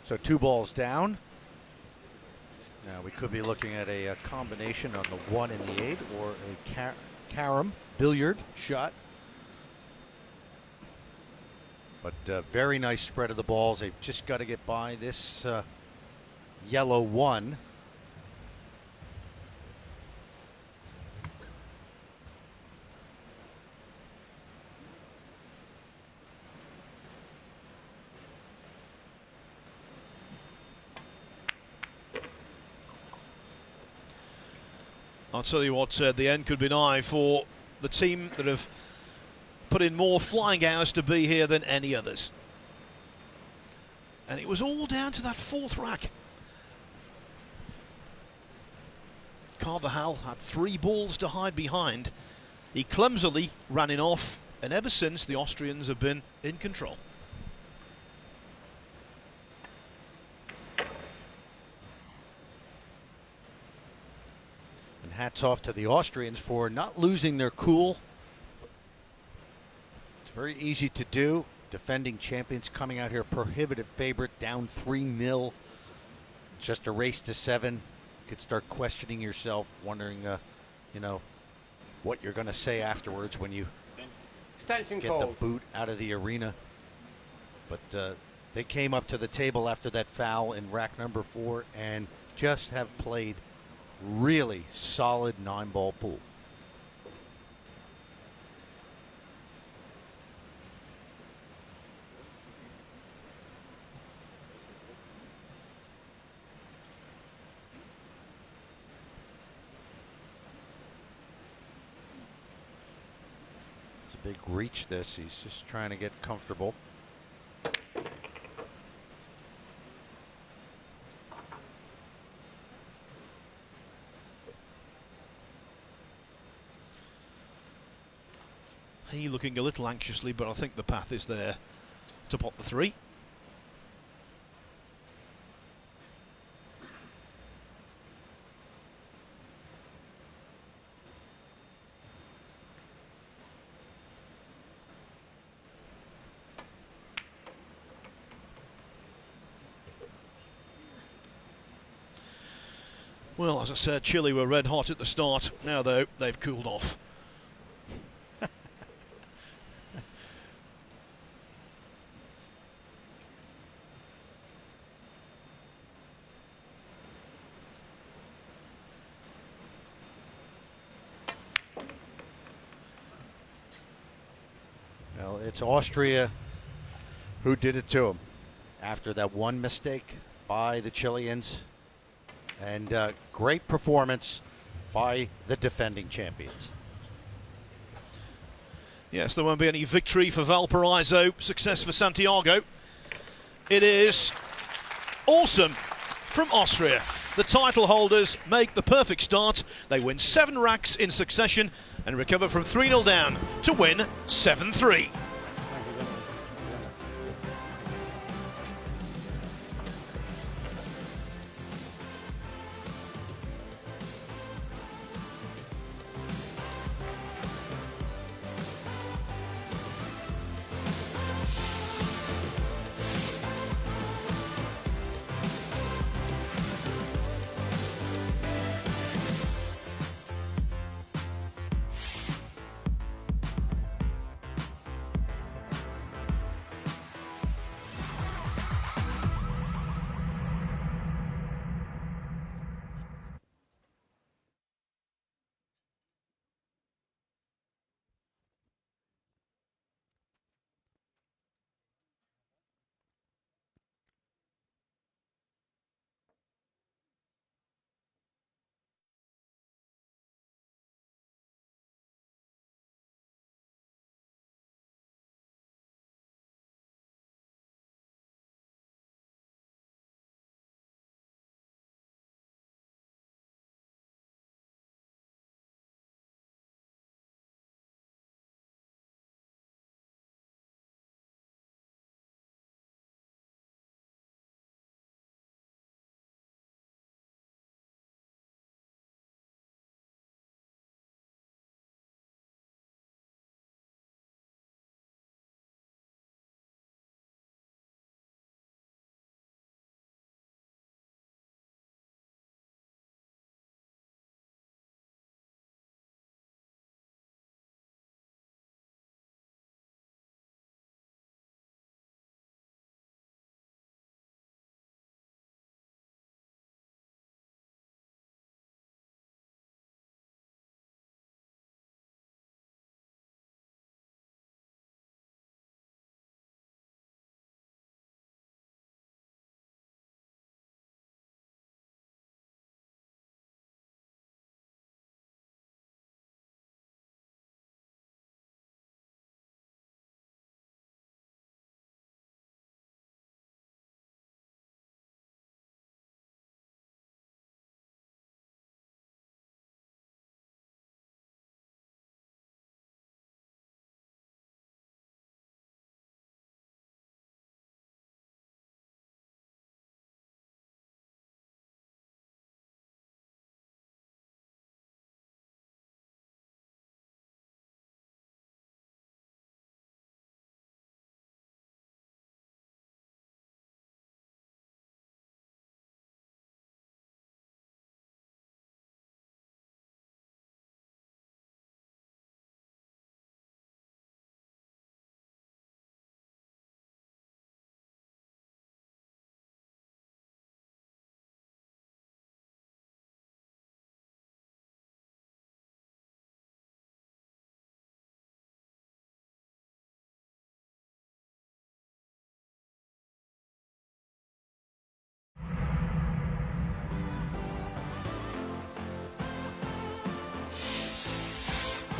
So 2 balls down. Now we could be looking at a combination on the 1 and the 8, or a carom, billiard shot. But very nice spread of the balls. They've just got to get by this yellow 1.
I'll tell you what, the end could be nigh for the team that have put in more flying hours to be here than any others. And it was all down to that 4th rack. Carvajal had 3 balls to hide behind. He clumsily ran it off, and ever since the Austrians have been in control.
And hats off to the Austrians for not losing their cool. It's very easy to do. Defending champions coming out here, prohibitive favorite, down 3-0. Just a race to 7. You could start questioning yourself, wondering, you know, what you're going to say afterwards when you get the boot out of the arena. But they came up to the table after that foul in rack number 4 and just have played really solid 9-ball pool. It's a big reach this. He's just trying to get comfortable.
He looking a little anxiously, but I think the path is there to pot the 3. Well, as I said, Chile were red hot at the start. Now, though, they've cooled off.
Well, it's Austria who did it to them after that one mistake by the Chileans. And great performance by the defending champions.
Yes, there won't be any victory for Valparaiso, success for Santiago. It is awesome from Austria. The title holders make the perfect start. They win 7 racks in succession and recover from 3-0 down to win 7-3.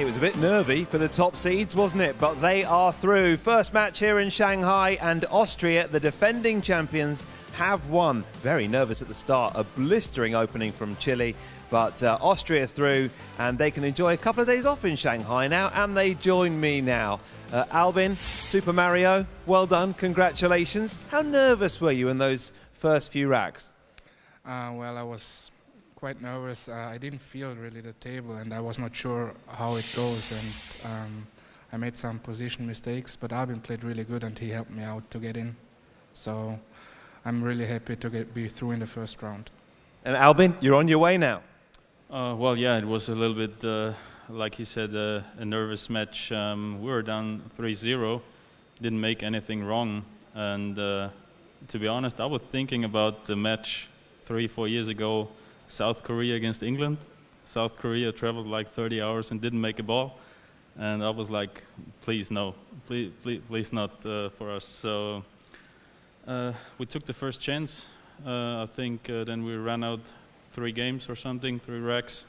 It was a bit nervy for the top seeds, wasn't it? But they are through. First match here in Shanghai, and Austria, the defending champions, have won. Very nervous at the start. A blistering opening from Chile. But Austria through, and they can enjoy a couple of days off in Shanghai now, and they join me now. Albin, Super Mario, well done, congratulations. How nervous were you in those first few racks?
Well, I was quite nervous. I didn't feel really the table, and I was not sure how it goes, and I made some position mistakes, but Albin played really good, and he helped me out to get in. So I'm really happy to be through in the first round.
And Albin, you're on your way now.
Well, yeah, it was a little bit, like he said, a nervous match. We were down 3-0, didn't make anything wrong. And to be honest, I was thinking about the match 3-4 years ago, South Korea against England. South Korea traveled like 30 hours and didn't make a ball. And I was like, please no, please not for us. So we took the first chance. I think then we ran out 3 games or something, 3 racks,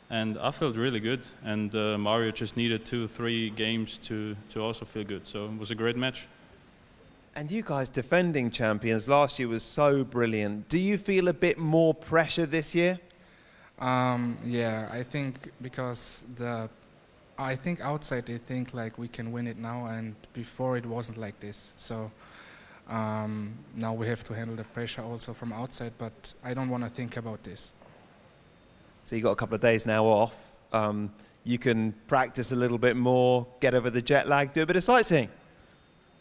and I felt really good. And Mario just needed 2-3 games to also feel good. So it was a great match.
And you guys, defending champions, last year was so brilliant. Do you feel a bit more pressure this year?
Yeah, I think because I think outside they think like we can win it now, and before it wasn't like this. So now we have to handle the pressure also from outside, but I don't want to think about this.
So you got a couple of days now off. You can practice a little bit more, get over the jet lag, do a bit of sightseeing.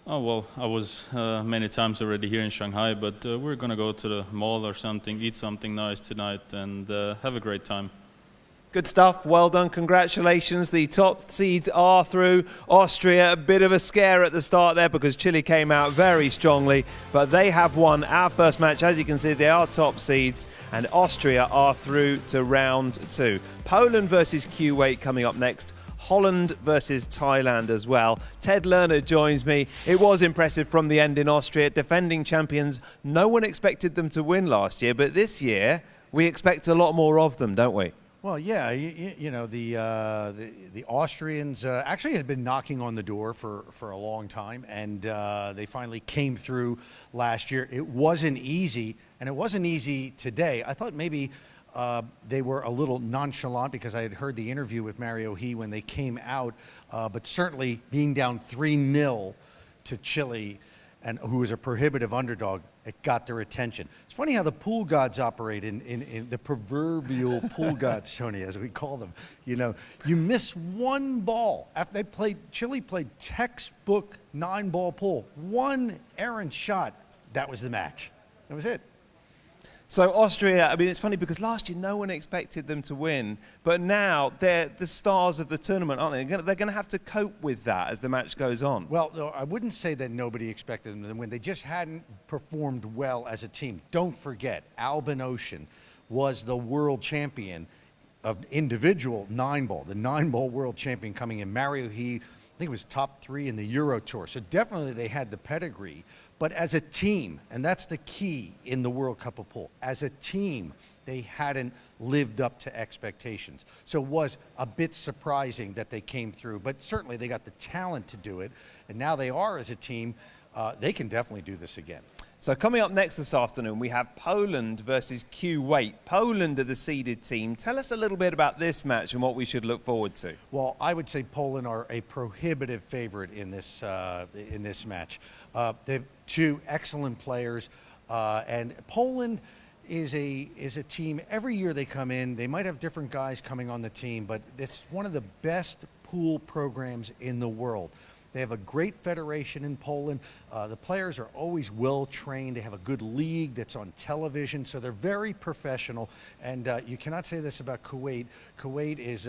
Oh, well, I was many times already here in Shanghai, but we're going to go to the mall or something, eat something nice tonight, and have a great time.
Good stuff. Well done. Congratulations. The top seeds are through. Austria, a bit of a scare at the start there because Chile came out very strongly, but they have won our first match. As you can see, they are top seeds, and Austria are through to round 2. Poland versus Kuwait coming up next. Holland versus Thailand as well. Ted Lerner joins me. It was impressive from the end in Austria. Defending champions, no one expected them to win last year, but this year we expect a lot more of them, don't we?
Well, yeah, you know, the Austrians actually had been knocking on the door for a long time, and they finally came through last year. It wasn't easy, and it wasn't easy today. I thought maybe they were a little nonchalant because I had heard the interview with Mario He when they came out, but certainly being down 3-0 to Chile, and who was a prohibitive underdog, it got their attention. It's funny how the pool gods operate in the proverbial pool gods, Tony, as we call them. You know, you miss one ball after Chile played textbook 9-ball pool. One errant shot, that was the match. That was it.
So Austria, I mean, it's funny because last year no one expected them to win, but now they're the stars of the tournament, aren't they? They're going to have to cope with that as the match goes on.
Well, no, I wouldn't say that nobody expected them to win. They just hadn't performed well as a team. Don't forget, Albin Ocean was the world champion of individual 9-ball, the 9-ball world champion coming in. Mario He, I think it was top 3 in the Euro Tour. So definitely they had the pedigree. But as a team, and that's the key in the World Cup of Pool, as a team, they hadn't lived up to expectations. So it was a bit surprising that they came through, but certainly they got the talent to do it. And now they are, as a team, they can definitely do this again.
So coming up next this afternoon, we have Poland versus Kuwait. Poland are the seeded team. Tell us a little bit about this match and what we should look forward to.
Well, I would say Poland are a prohibitive favorite in this match. They have 2 excellent players, and Poland is a team. Every year they come in, they might have different guys coming on the team, but it's one of the best pool programs in the world. They have a great federation in Poland. The players are always well trained. They have a good league that's on television, so they're very professional. And you cannot say this about Kuwait. Kuwait is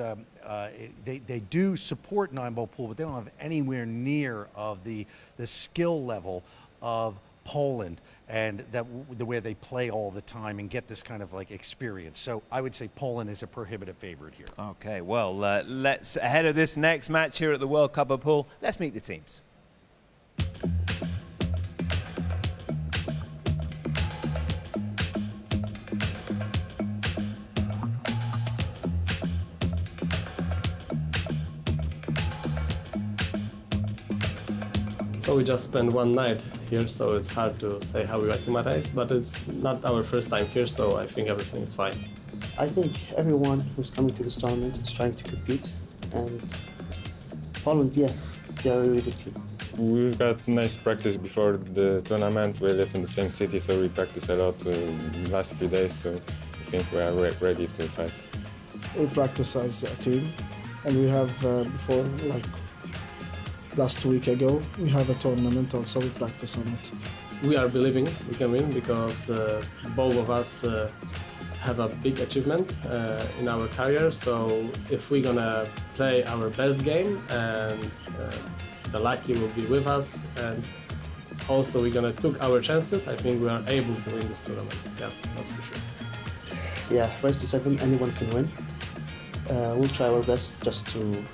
they do support 9-ball pool, but they don't have anywhere near of the skill level of Poland and the way they play all the time and get this kind of like experience. So I would say Poland is a prohibitive favorite here.
Okay, well, let's, ahead of this next match here at the World Cup of Pool, let's meet the teams.
So we just spent one night here, so it's hard to say how we acclimatize, but it's not our first time here, so I think everything is fine.
I think everyone who's coming to this tournament is trying to compete, and Poland, yeah, they're a really good team.
We've got nice practice before the tournament. We live in the same city, so we practice a lot the last 3 days, so I think we are ready to fight.
We practice as a team, and we have before, like last week ago, we have a tournament also, we practice on it.
We are believing we can win because both of us have a big achievement in our career, so if we're gonna play our best game and the lucky will be with us, and also we're gonna took our chances, I think we are able to win this tournament. Yeah, that's for sure.
Yeah, race to 7, anyone can win. We'll try our best just to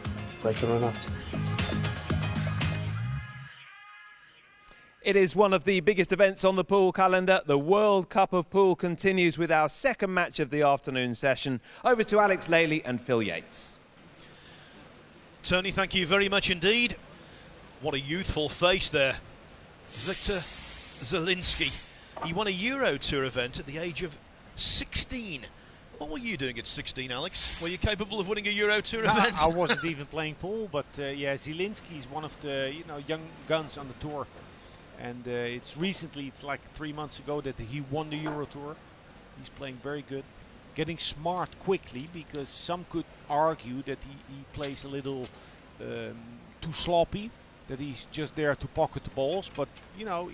break a run out.
It is one of the biggest events on the pool calendar. The World Cup of Pool continues with our second match of the afternoon session. Over to Alex Lely and Phil Yates.
Tony, thank you very much indeed. What a youthful face there. Victor Zielinski. He won a Euro Tour event at the age of 16. What were you doing at 16, Alex? Were you capable of winning a Euro Tour event?
I wasn't even playing pool, but yeah, Zielinski is one of the young guns on the tour. And it's like 3 months ago that he won the Euro Tour. He's playing very good, getting smart quickly, because some could argue that he plays a little too sloppy, that he's just there to pocket the balls. But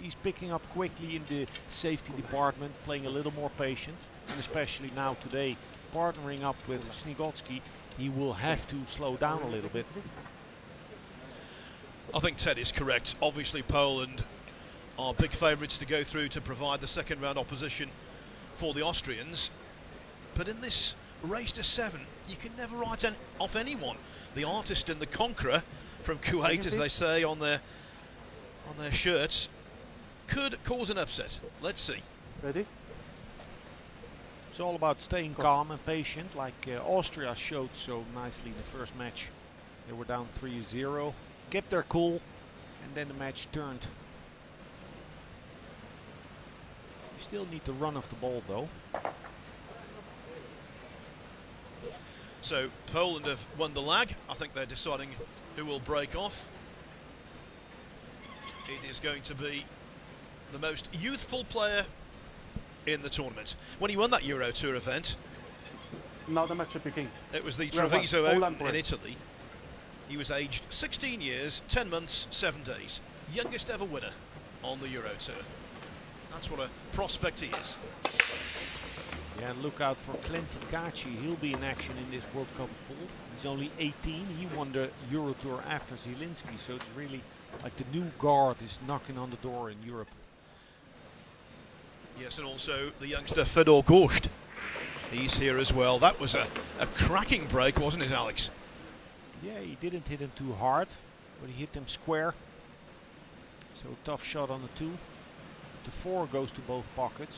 he's picking up quickly in the safety department, playing a little more patient, and especially now today, partnering up with Snigotsky, he will have to slow down a little bit.
I think Ted is correct. Obviously, Poland are big favourites to go through to provide the second round opposition for the Austrians. But in this race to 7, you can never write off anyone. The artist and the conqueror from Kuwait, as they say on their shirts, could cause an upset. Let's see.
Ready? It's all about staying calm and patient, like Austria showed so nicely in the first match. They were down 3-0, kept their cool, and then the match turned. You still need to run off the ball though.
So Poland have won the lag. I think they're deciding who will break off. It is going to be the most youthful player in the tournament. When he won that Euro Tour event,
Now the match begins.
it was the Treviso Open in Italy. He was aged 16 years, 10 months, 7 days. Youngest ever winner on the Euro Tour. That's what a prospect he is.
Yeah, and look out for Clenti Kaci. He'll be in action in this World Cup of Pool. He's only 18. He won the Euro Tour after Zielinski, so it's really like the new guard is knocking on the door in Europe.
Yes, and also the youngster Fedor Gorsht. He's here as well. That was a cracking break, wasn't it, Alex?
Yeah, he didn't hit him too hard, but he hit them square. So tough shot on the 2. The 4 goes to both pockets.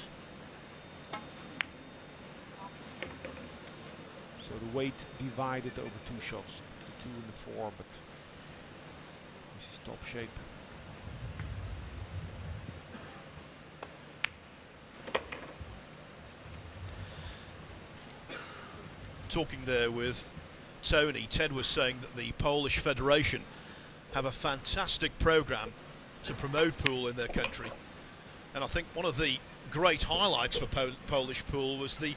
So the weight divided over 2 shots, the 2 and the 4, but this is top shape.
Talking there with Tony, Ted was saying that the Polish Federation have a fantastic program to promote pool in their country. And I think one of the great highlights for Polish pool was the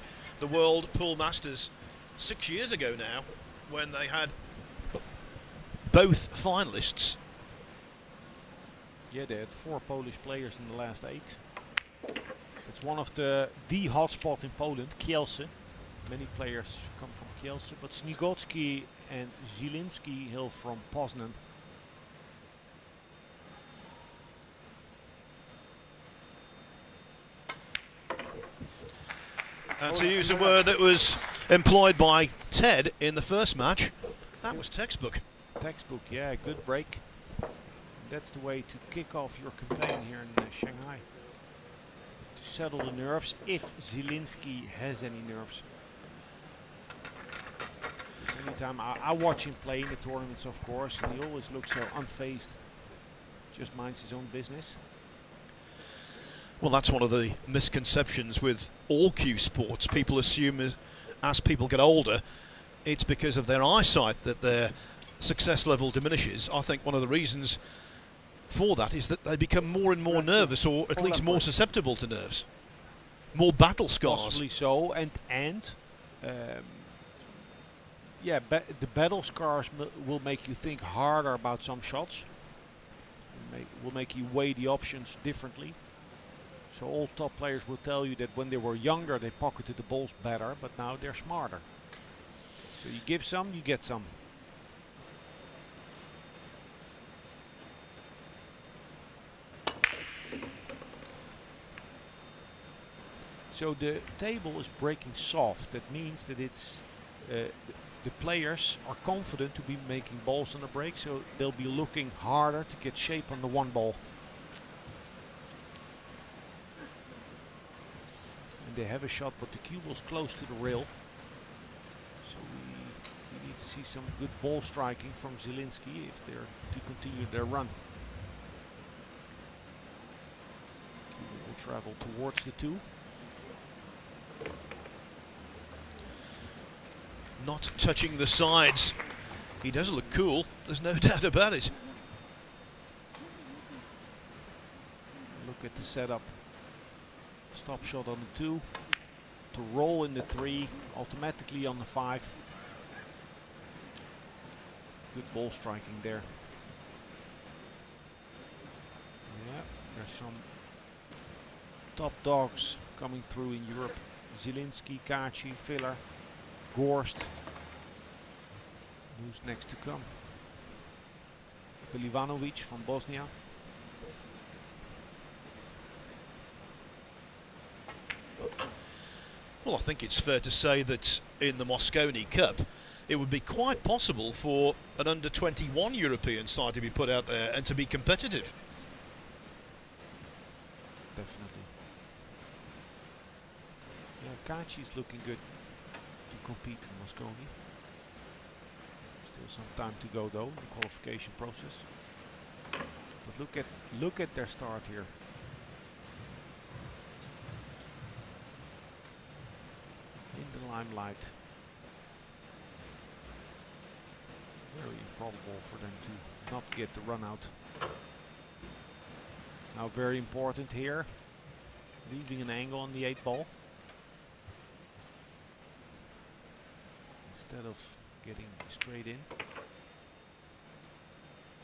World Pool Masters 6 years ago now, when they had both finalists.
Yeah, they had 4 Polish players in the last 8. It's one of the hotspot in Poland, Kielce. Many players come from Kielce, but Snigotsky and Zielinski hail from Poznan.
And to use a word that was employed by Ted in the first match, that was textbook.
Textbook, yeah, good break. That's the way to kick off your campaign here in Shanghai. To settle the nerves, if Zielinski has any nerves. Anytime I watch him play in the tournaments, of course, and he always looks so unfazed.
just minds his own business.
Well, that's one of the misconceptions with all cue sports. People assume as people get older, it's because of their eyesight that their success level diminishes. I think one of the reasons for that is that they become more and more nervous, or at least more susceptible to nerves. More battle scars.
Possibly so, and yeah, the battle scars will make you think harder about some shots. Will make you weigh the options differently. So all top players will tell you that when they were younger they pocketed the balls better, but now they're smarter. So you give some, you get some. So the table is breaking soft. That means that it's the players are confident to be making balls on the break, so they'll be looking harder to get shape on the one ball. And they have a shot, but the cue was close to the rail. So we need to see some good ball striking from Zielinski if they're to continue their run. Cue will travel towards the two. Not touching the sides. He does look cool, there's no doubt about it. Look at the setup. Stop shot on the 2, to roll in the 3, automatically on the 5. Good ball striking there. Yeah, there's some top dogs coming through in Europe. Zielinski, Kaci, Filler, Gorst. Who's next to come? Milivanovic from Bosnia. Well, I think it's fair to say that in the Mosconi Cup it would be quite possible for an under-21 European side to be put out there and to be competitive. Definitely. Yeah, Kaci's looking good to compete in Mosconi. Still some time to go though in the qualification process. But look at their start here. In the limelight. Very improbable for them to not get the run out. Now very important here, leaving an angle on the 8 ball. Instead of getting straight in.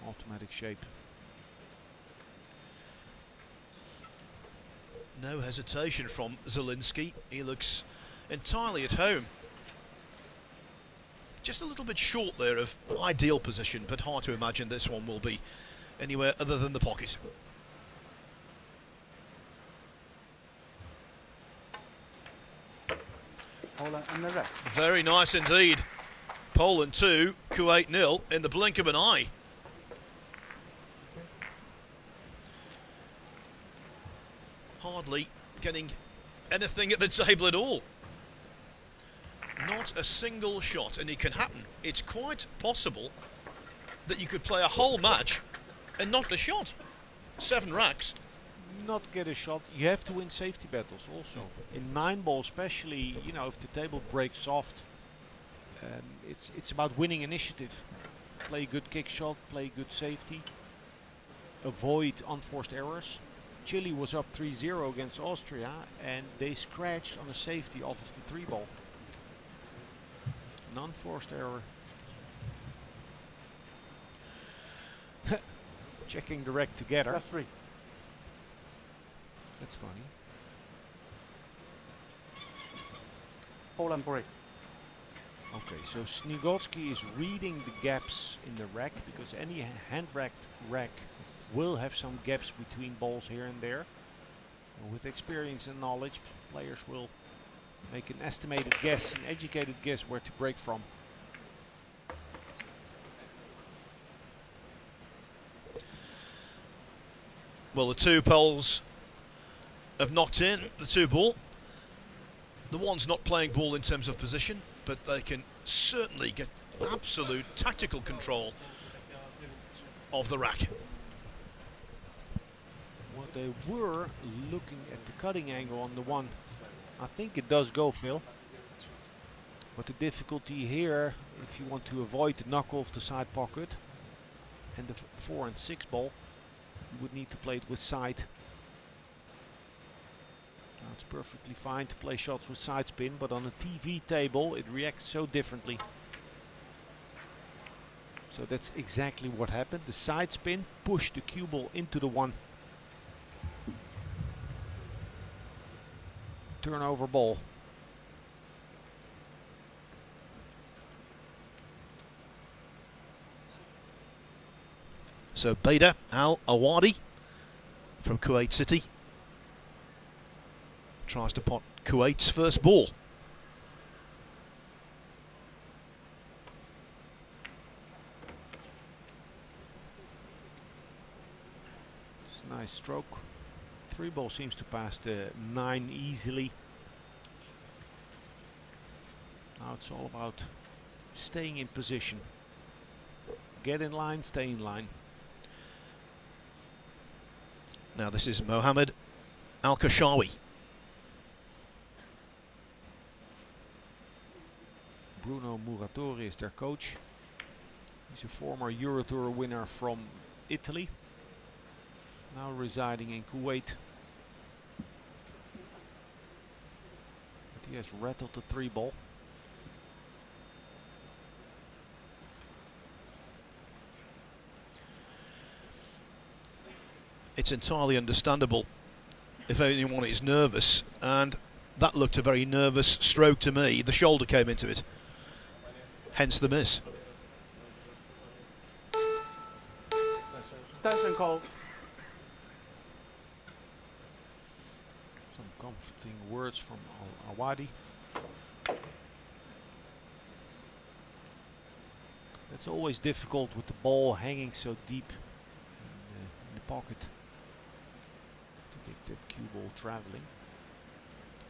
Automatic shape. No hesitation from Zielinski. He looks entirely at home. Just a little bit short there of ideal position, but hard to imagine this one will be anywhere other than the pocket. Very nice indeed. Poland 2, Kuwait 0 in the blink of an eye. Hardly getting anything at the table at all. Not a single shot, and it can happen. It's quite possible that you could play a whole match and not a shot. 7 racks. Not get a shot. You have to win safety battles also. In 9 ball especially, you know, if the table breaks soft, it's about winning initiative. Play good kick shot, play good safety, avoid unforced errors. Chile was up 3-0 against Austria and they scratched on a safety off of the 3 ball. An unforced error. Checking the rack together.
That's 3.
That's funny.
Poland break.
Okay, so Snigotsky is reading the gaps in the rack because any hand-racked rack will have some gaps between balls here and there. With experience and knowledge, players will make an estimated guess, an educated guess where to break from. Well, the 2 poles have knocked in the 2 ball. The one's not playing ball in terms of position, but they can certainly get absolute tactical control of the rack.
Well, they were looking at the cutting angle on the one. I think it does go, Phil. But the difficulty here, if you want to avoid the knock off the side pocket and the 4 and 6 ball, you would need to play it with side. Now it's perfectly fine to play shots with side spin, but on a TV table it reacts so differently. So that's exactly what happened. The side spin pushed the cue ball into the one. Turnover ball.
So Beda Al-Awadi from Kuwait City tries to pot Kuwait's first ball.
It's a nice stroke. 3 ball seems to pass the 9 easily. Now it's all about staying in position. Get in line, stay in line.
Now this is Mohammed Al-Kashawi.
Bruno Muratori is their coach. He's a former Eurotour winner from Italy, now residing in Kuwait. But he has rattled the 3 ball.
It's entirely understandable if anyone is nervous, and that looked a very nervous stroke to me. The shoulder came into it, hence the miss.
Stanson call.
Some comforting words from Al-Awadi. It's always difficult with the ball hanging so deep in the pocket. That cue ball traveling.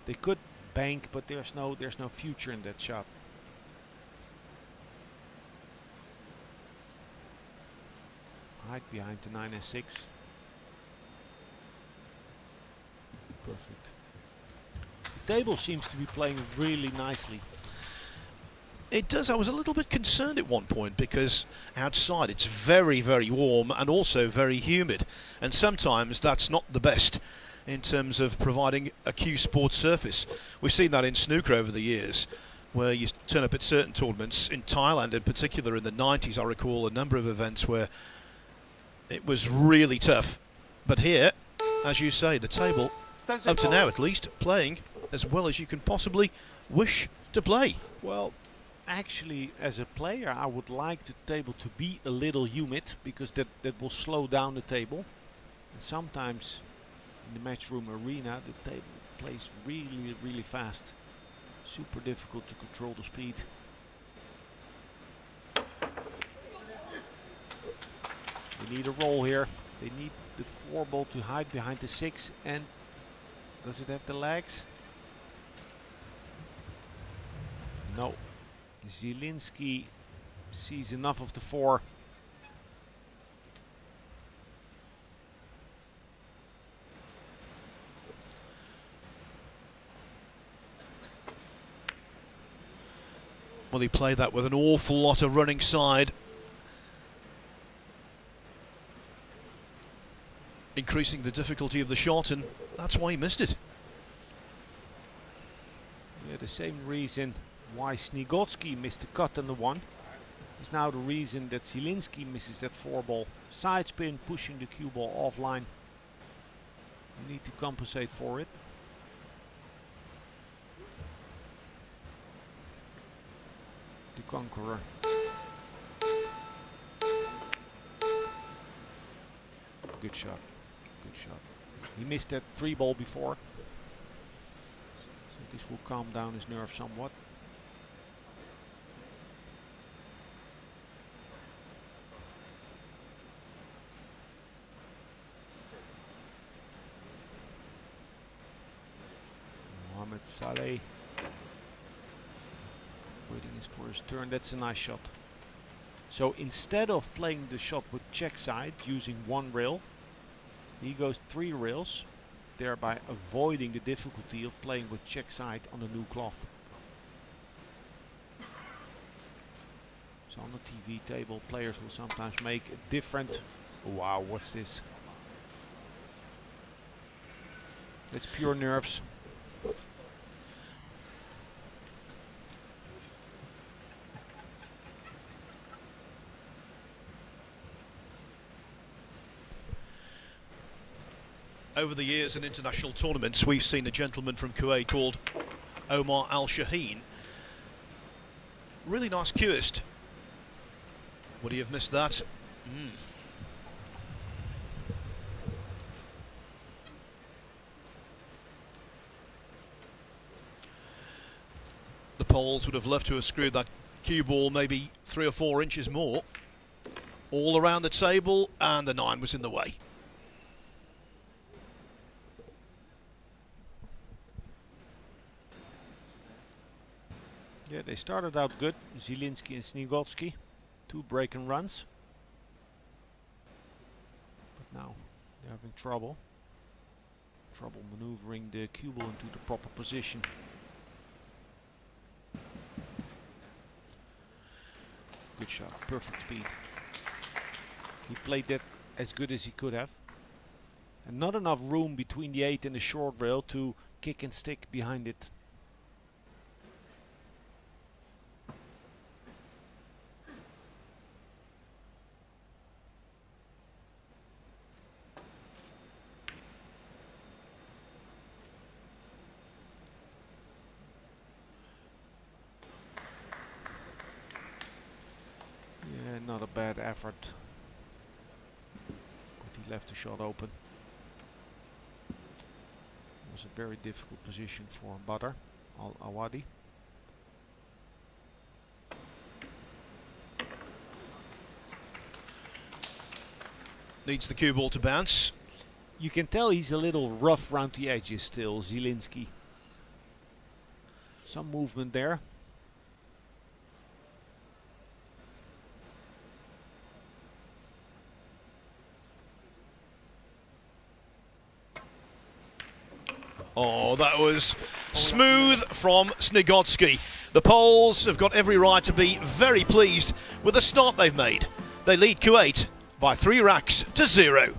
They could bank, but there's no future in that shot. Hide behind the 9 and 6. Perfect. The table seems to be playing really nicely.
It does. I was a little bit concerned at one point because outside it's very, very warm and also very humid, and sometimes that's not the best in terms of providing a cue sports surface. We've seen that in snooker over the years, where you turn up at certain tournaments, in Thailand in particular in the 90s. I recall a number of events where it was really tough, but here, as you say, the table up to now at least playing as well as you can possibly wish to play.
Well, actually, as a player, I would like the table to be a little humid, because that will slow down the table. And sometimes in the matchroom arena, the table plays really, really fast. Super difficult to control the speed. They need a roll here. They need the 4 ball to hide behind the 6. And does it have the legs? No. Zielinski sees enough of the 4.
Well, he played that with an awful lot of running side, increasing the difficulty of the shot, and that's why he missed it.
Yeah, the same reason why Snigotsky missed the cut on the 1 is now the reason that Zielinski misses that 4 ball. Side spin, pushing the cue ball offline. You need to compensate for it. The Conqueror. Good shot. Good shot. He missed that 3 ball before. So this will calm down his nerve somewhat. Mohamed Saleh waiting for his turn. That's a nice shot. So instead of playing the shot with check side using 1 rail, He goes 3 rails, thereby avoiding the difficulty of playing with check side on the new cloth. So on the TV table, players will sometimes make a different... Wow, what's this? That's pure nerves.
Over the years in international tournaments, we've seen a gentleman from Kuwait called Omar Al-Shaheen. Really nice cueist. Would he have missed that? The Poles would have loved to have screwed that cue ball maybe 3 or 4 inches more. All around the table, and the 9 was in the way.
Yeah, they started out good, Zielinski and Snigotsky, 2 break and runs. But now they're having trouble maneuvering the cue ball into the proper position. Good shot, perfect speed. He played that as good as he could have. And not enough room between the 8 and the short rail to kick and stick behind it. Yeah, not a bad effort. But he left the shot open. It was a very difficult position for Badr Al-Awadi.
Needs the cue ball to bounce.
You can tell he's a little rough round the edges still, Zielinski. Some movement there.
Oh, that was smooth from Snigotsky. The Poles have got every right to be very pleased with the start they've made. They lead Kuwait by 3 racks to 0.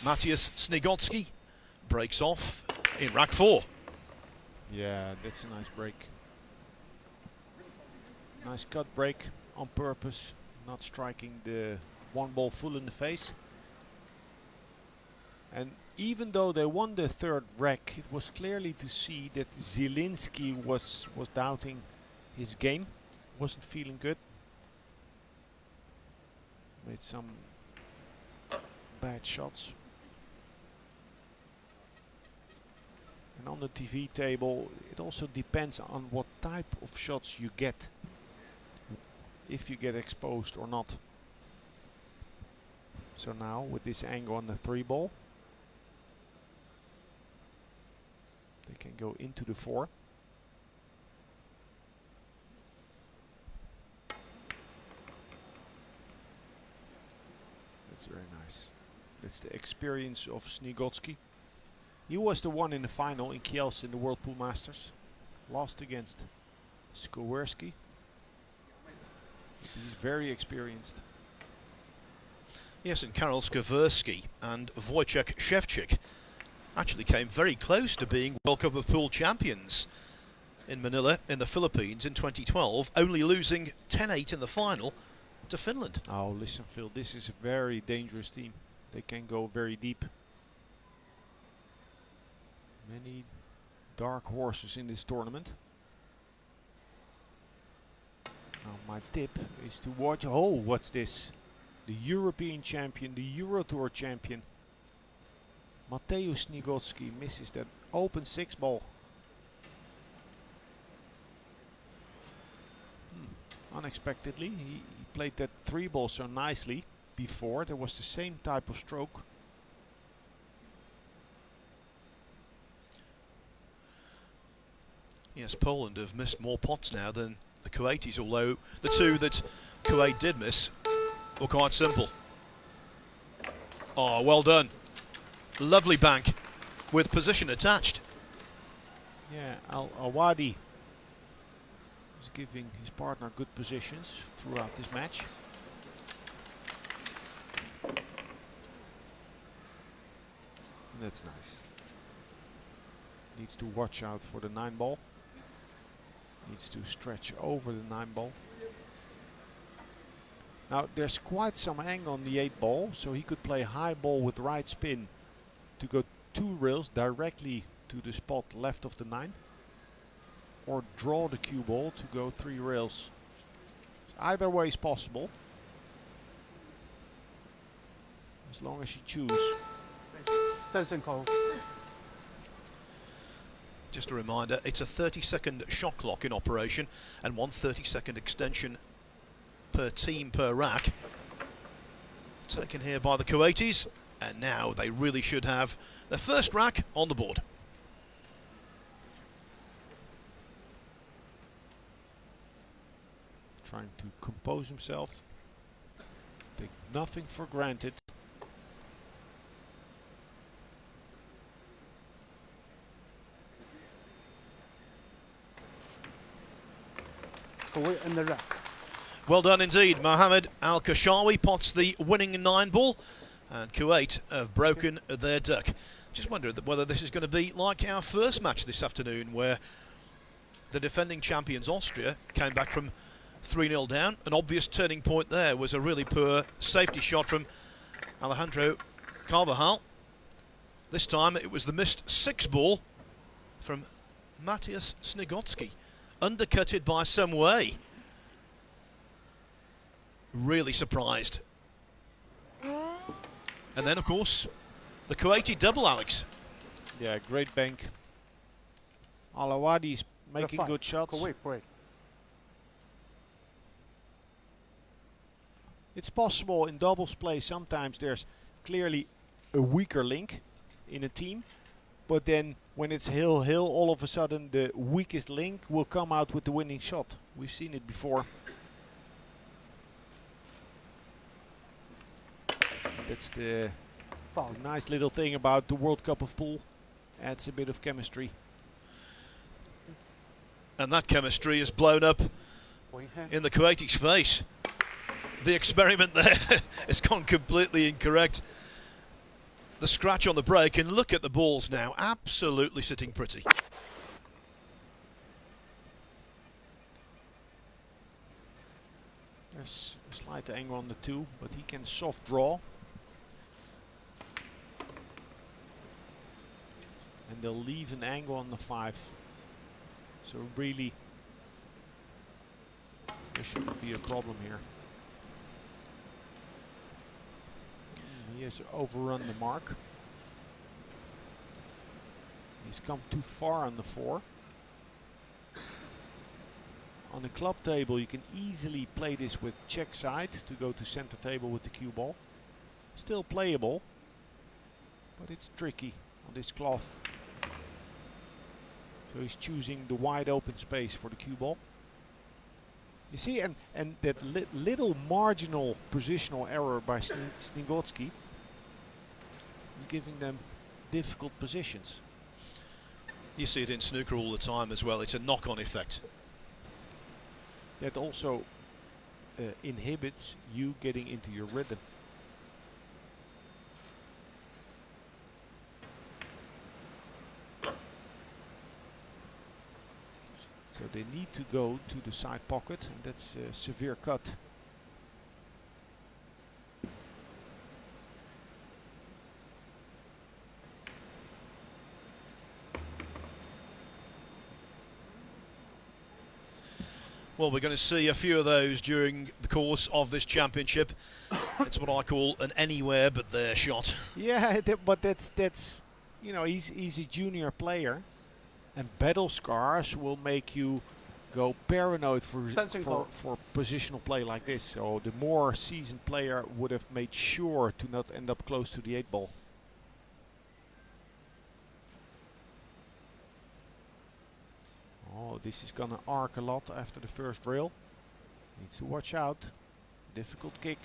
Matthias Snigotsky breaks off in rack 4.
Yeah, that's a nice break. Nice cut break on purpose, not striking the one ball full in the face. And even though they won the third rack, it was clearly to see that Zielinski was doubting his game, wasn't feeling good. Made some bad shots. And on the TV table, it also depends on what type of shots you get. If you get exposed or not. So now with this angle on the 3 ball, they can go into the 4. That's very nice. That's the experience of Snigotsky. He was the one in the final in Kielce in the World Pool Masters. Lost against Skowerski. He's very experienced.
Yes, and Karol Skowerski and Wojciech Szewczyk actually came very close to being World Cup of Pool champions in Manila in the Philippines in 2012, only losing 10-8 in the final to Finland.
Oh, listen, Phil, this is a very dangerous team. They can go very deep. Many dark horses in this tournament. Now my tip is to watch. Oh, what's this? The European champion, the Euro Tour champion. Mateusz Snigotsky misses that open 6 ball. Unexpectedly, he played that 3 ball so nicely before. There was the same type of stroke.
Yes, Poland have missed more pots now than the Kuwaitis, although the 2 that Kuwait did miss were quite simple. Oh, well done. Lovely bank with position attached.
Yeah, Al-Awadi is giving his partner good positions throughout this match. And that's nice. Needs to watch out for the 9 ball. Needs to stretch over the 9 ball. Now there's quite some angle on the 8 ball, so he could play high ball with right spin to go 2 rails directly to the spot left of the 9, or draw the cue ball to go 3 rails. Either way is possible, as long as you choose.
Just a reminder, it's a 30-second shot clock in operation and 1 30-second extension per team per rack. Taken here by the Kuwaitis, and now they really should have their first rack on the board.
Trying to compose himself, take nothing for granted.
Kuwait in the rack.
Well done indeed. Mohammed Al-Kashawi pots the winning 9 ball, and Kuwait have broken their duck. Just wonder whether this is going to be like our first match this afternoon, where the defending champions Austria came back from 3-0 down. An obvious turning point there was a really poor safety shot from Alejandro Carvajal. This time it was the missed 6 ball from Matthias Snigotsky, undercutted by some way. Really surprised. And then, of course, the Kuwaiti double, Alex.
Yeah, great bank. Al-Awadi's making
Fine.
good shots.
Kuwait break.
It's possible in doubles play sometimes there's clearly a weaker link in a team, but then when it's hill-hill, all of a sudden the weakest link will come out with the winning shot. We've seen it before. That's the nice little thing about the World Cup of Pool. Adds a bit of chemistry.
And that chemistry is blown up in the Kuwaitis' face. The experiment there has gone completely incorrect. the scratch on the break, and look at the balls now, absolutely sitting pretty.
There's a slight angle on the 2, but he can soft draw. And they'll leave an angle on the 5. So really, there shouldn't be a problem here. He has overrun the mark. He's come too far on the 4. On the club table you can easily play this with check side to go to center table with the cue ball. Still playable, but it's tricky on this cloth. So he's choosing the wide open space for the cue ball. You see, and that little marginal positional error by Snigotsky is giving them difficult positions.
You see it in snooker all the time as well, it's a knock-on effect.
That also inhibits you getting into your rhythm. So they need to go to the side pocket, and that's a severe cut.
Well, we're going to see a few of those during the course of this championship. It's what I call an anywhere but there shot.
Yeah, but that's you know, he's a junior player, and battle scars will make you go paranoid for positional play like this. So the more seasoned player would have made sure to not end up close to the 8 ball. Oh, this is gonna arc a lot after the first drill. Needs to watch out. Difficult kick.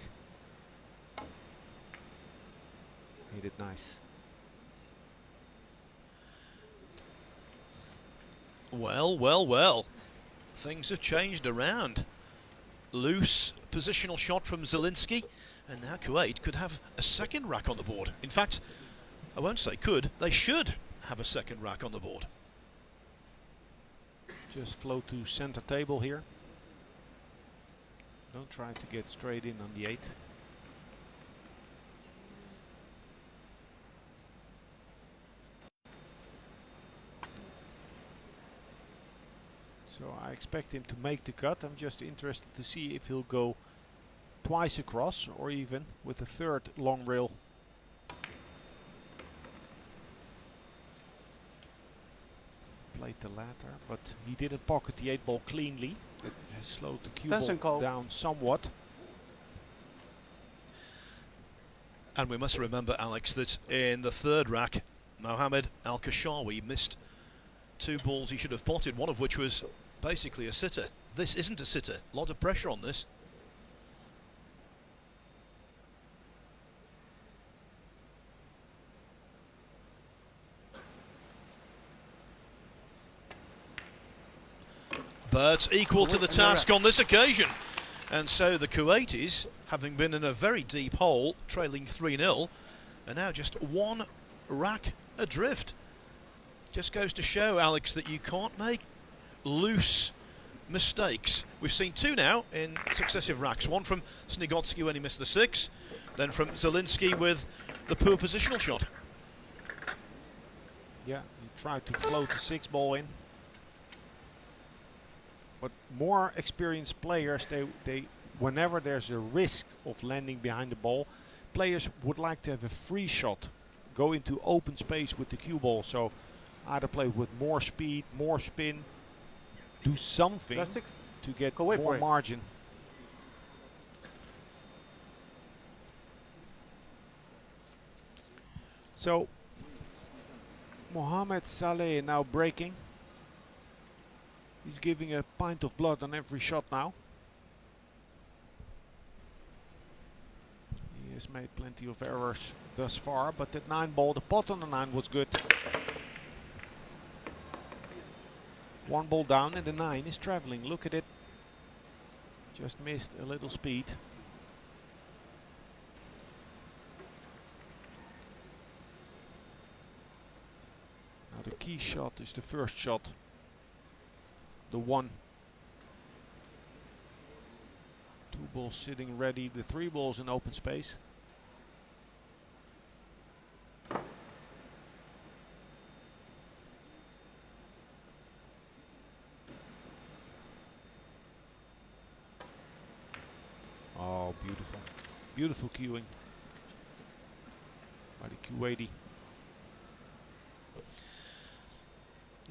Hit it nice.
Well, well, well. Things have changed around. Loose positional shot from Zielinski, and now Kuwait could have a second rack on the board. In fact, I won't say could, they should have a second rack on the board.
Just flow to center table here. Don't try to get straight in on the 8. So I expect him to make the cut. I'm just interested to see if he'll go twice across or even with a third long rail. Played the latter, but he didn't pocket the 8 ball cleanly. It has slowed the cue ball down somewhat.
And we must remember, Alex, that in the third rack, Mohamed Al-Kashawi missed 2 balls he should have potted, one of which was basically a sitter. This isn't a sitter. A lot of pressure on this. But equal to the task on this occasion. And so the Kuwaitis, having been in a very deep hole, trailing 3-0, are now just 1 rack adrift. Just goes to show, Alex, that you can't make loose mistakes. We've seen 2 now in successive racks. One from Snigotsky when he missed the 6, then from Zielinski with the poor positional shot.
Yeah, he tried to float the 6 ball in. But more experienced players, they whenever there's a risk of landing behind the ball, players would like to have a free shot, go into open space with the cue ball. So either play with more speed, more spin, do something to get more margin. So Mohamed Saleh now breaking. He's giving a pint of blood on every shot now. He has made plenty of errors thus far, but that 9 ball, the pot on the 9 was good. 1 ball down and the 9 is traveling. Look at it. Just missed a little speed. key shot is the first shot. The one. 2 balls sitting ready, the 3 balls in open space. Oh, beautiful. Beautiful cueing by the Kuwaiti.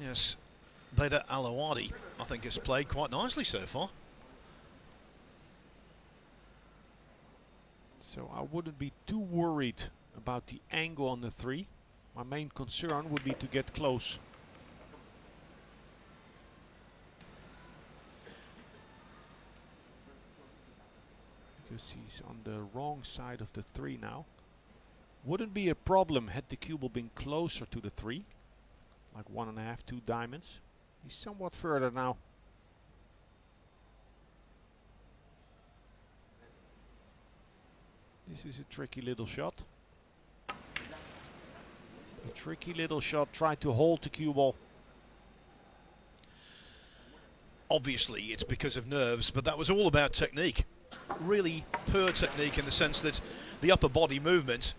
Yes, Beda Alawadi, I think, has played quite nicely so far.
So I wouldn't be too worried about the angle on the 3. My main concern would be to get close. Because he's on the wrong side of the 3 now. Wouldn't be a problem had the cue ball been closer to the 3. Like 1.5, 2 diamonds. He's somewhat further now. This is a tricky little shot. A tricky little shot, tried to hold the cue ball.
Obviously, it's because of nerves, but that was all about technique. Really poor technique in the sense that the upper body movement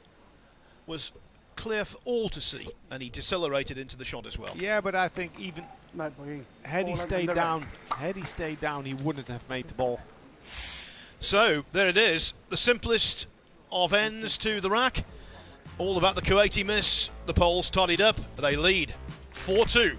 was clear for all to see, and he decelerated into the shot as well.
Yeah, but I think even had he stayed down, he wouldn't have made the ball.
So there it is, the simplest of ends to the rack. All about the Kuwaiti miss. The Poles tidied up. They lead 4-2.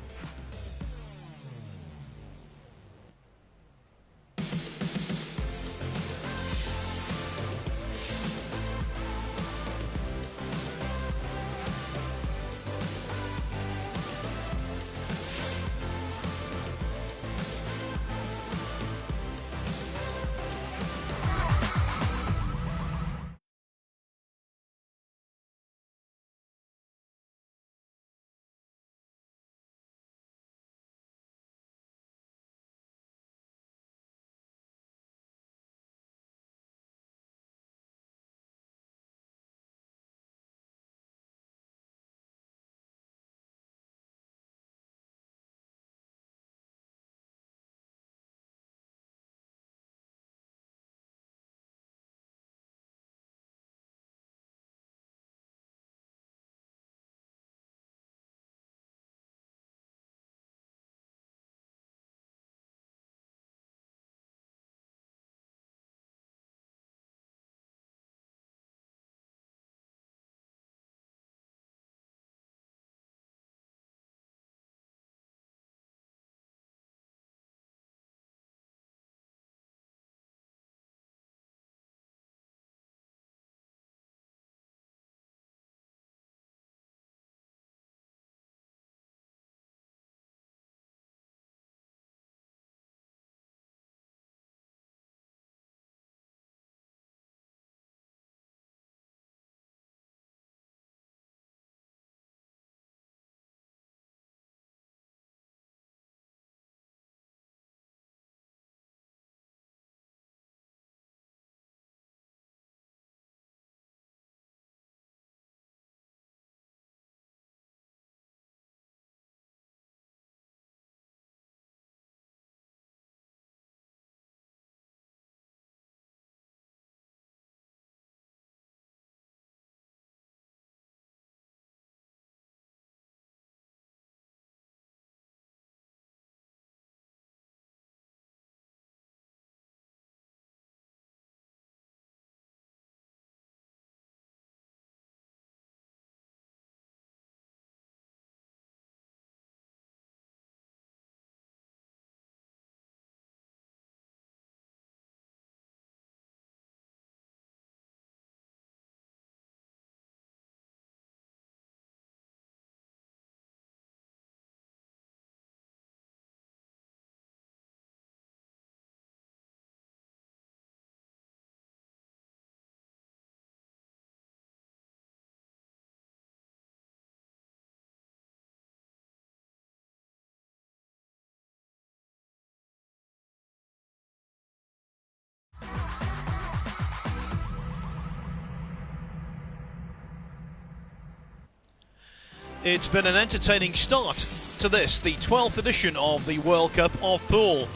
It's been an entertaining start to this, the 12th edition of the World Cup of Pool.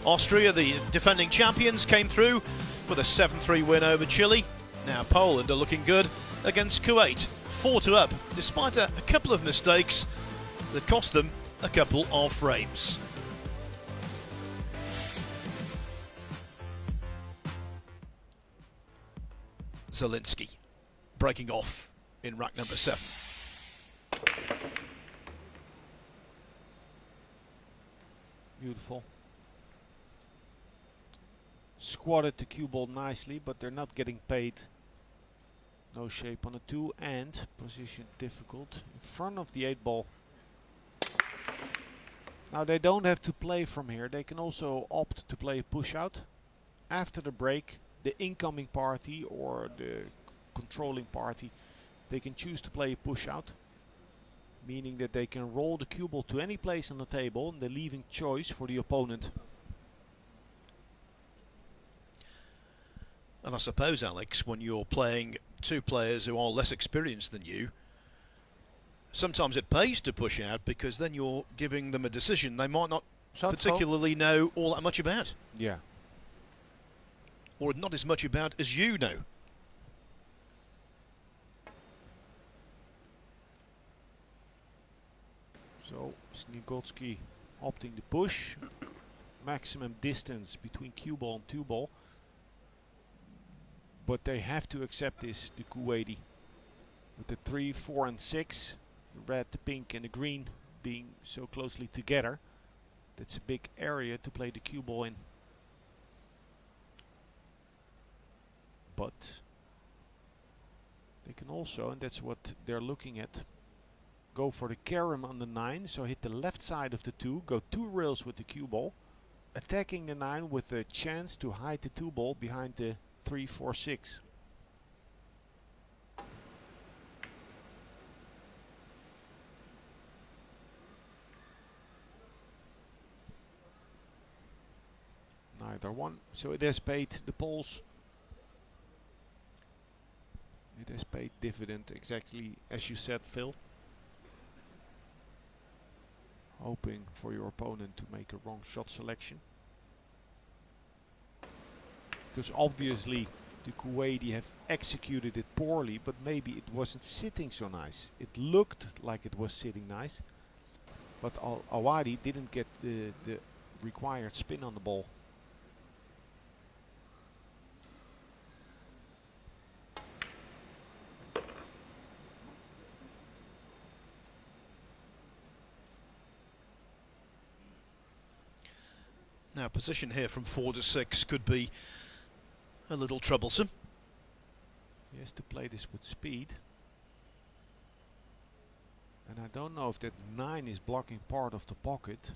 Austria, the defending champions, came through with a 7-3 win over Chile. Now Poland are looking good against Kuwait, 4-up, despite a couple of mistakes that cost them a couple of frames. Zielinski breaking off in rack number 7.
Beautiful. Squatted the cue ball nicely, but they're not getting paid. No shape on a 2 and position difficult in front of the 8 ball. Now they don't have to play from here. They can also opt to play a push out. After the break, the incoming party or the controlling party, they can choose to play a push out, meaning that they can roll the cue ball to any place on the table and they're leaving choice for the opponent.
And I suppose, Alex, when you're playing two players who are less experienced than you, sometimes it pays to push out because then you're giving them a decision they might not particularly know all that much about.
Yeah.
Or not as much about as you know.
So Snigotsky opting to push. Maximum distance between cue ball and 2 ball. But they have to accept this, the Kuwaiti. With the 3, 4 and 6, the red, the pink and the green being so closely together. That's a big area to play the cue ball in. But they can also, and that's what they're looking at, go for the carom on the 9, so hit the left side of the 2, go 2 rails with the cue ball, attacking the 9 with a chance to hide the 2 ball behind the 3, 4, 6. Neither one, so it has paid the Poles. It has paid dividend, exactly as you said, Phil. Hoping for your opponent to make a wrong shot selection. Because obviously the Kuwaiti have executed it poorly, but maybe it wasn't sitting so nice. It looked like it was sitting nice, but Awadi didn't get the required spin on the ball.
Now position here from 4 to 6 could be a little troublesome.
He has to play this with speed. And I don't know if that 9 is blocking part of the pocket.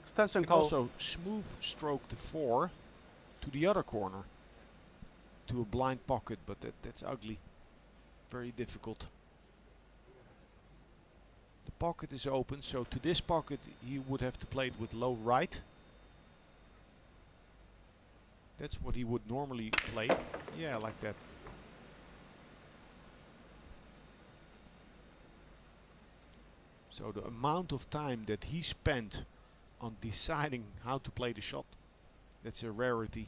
He can also smooth stroke the 4 to the other corner. To a blind pocket, but that's ugly. Very difficult. The pocket is open, so to this pocket he would have to play it with low right. That's what he would normally play. Yeah, like that. So the amount of time that he spent on deciding how to play the shot, that's a rarity.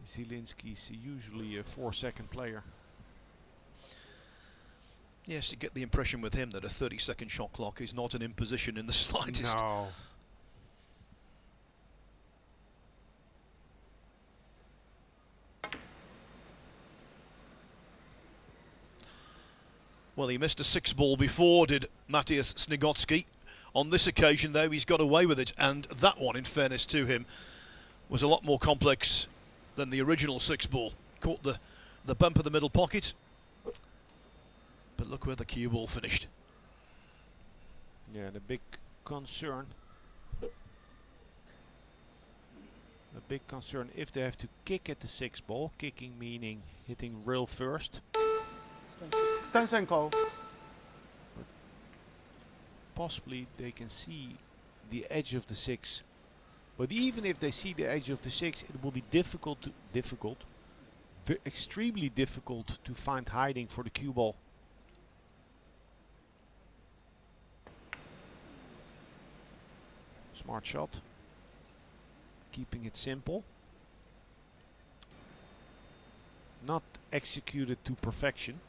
Zielinski's usually a 4-second player.
Yes, you get the impression with him that a 30-second shot clock is not an imposition in the slightest.
No.
Well, he missed a 6 ball before, did Matthias Snigotsky. On this occasion, though, he's got away with it, and that one, in fairness to him, was a lot more complex than the original 6 ball. Caught the bump of the middle pocket. But look where the cue ball finished.
Yeah, the big concern. The big concern if they have to kick at the 6 ball, kicking meaning hitting rail first.
Stensenko.
Possibly they can see the edge of the 6. But even if they see the edge of the 6, it will be difficult extremely difficult to find hiding for the cue ball. Smart shot. Keeping it simple. Not executed to perfection,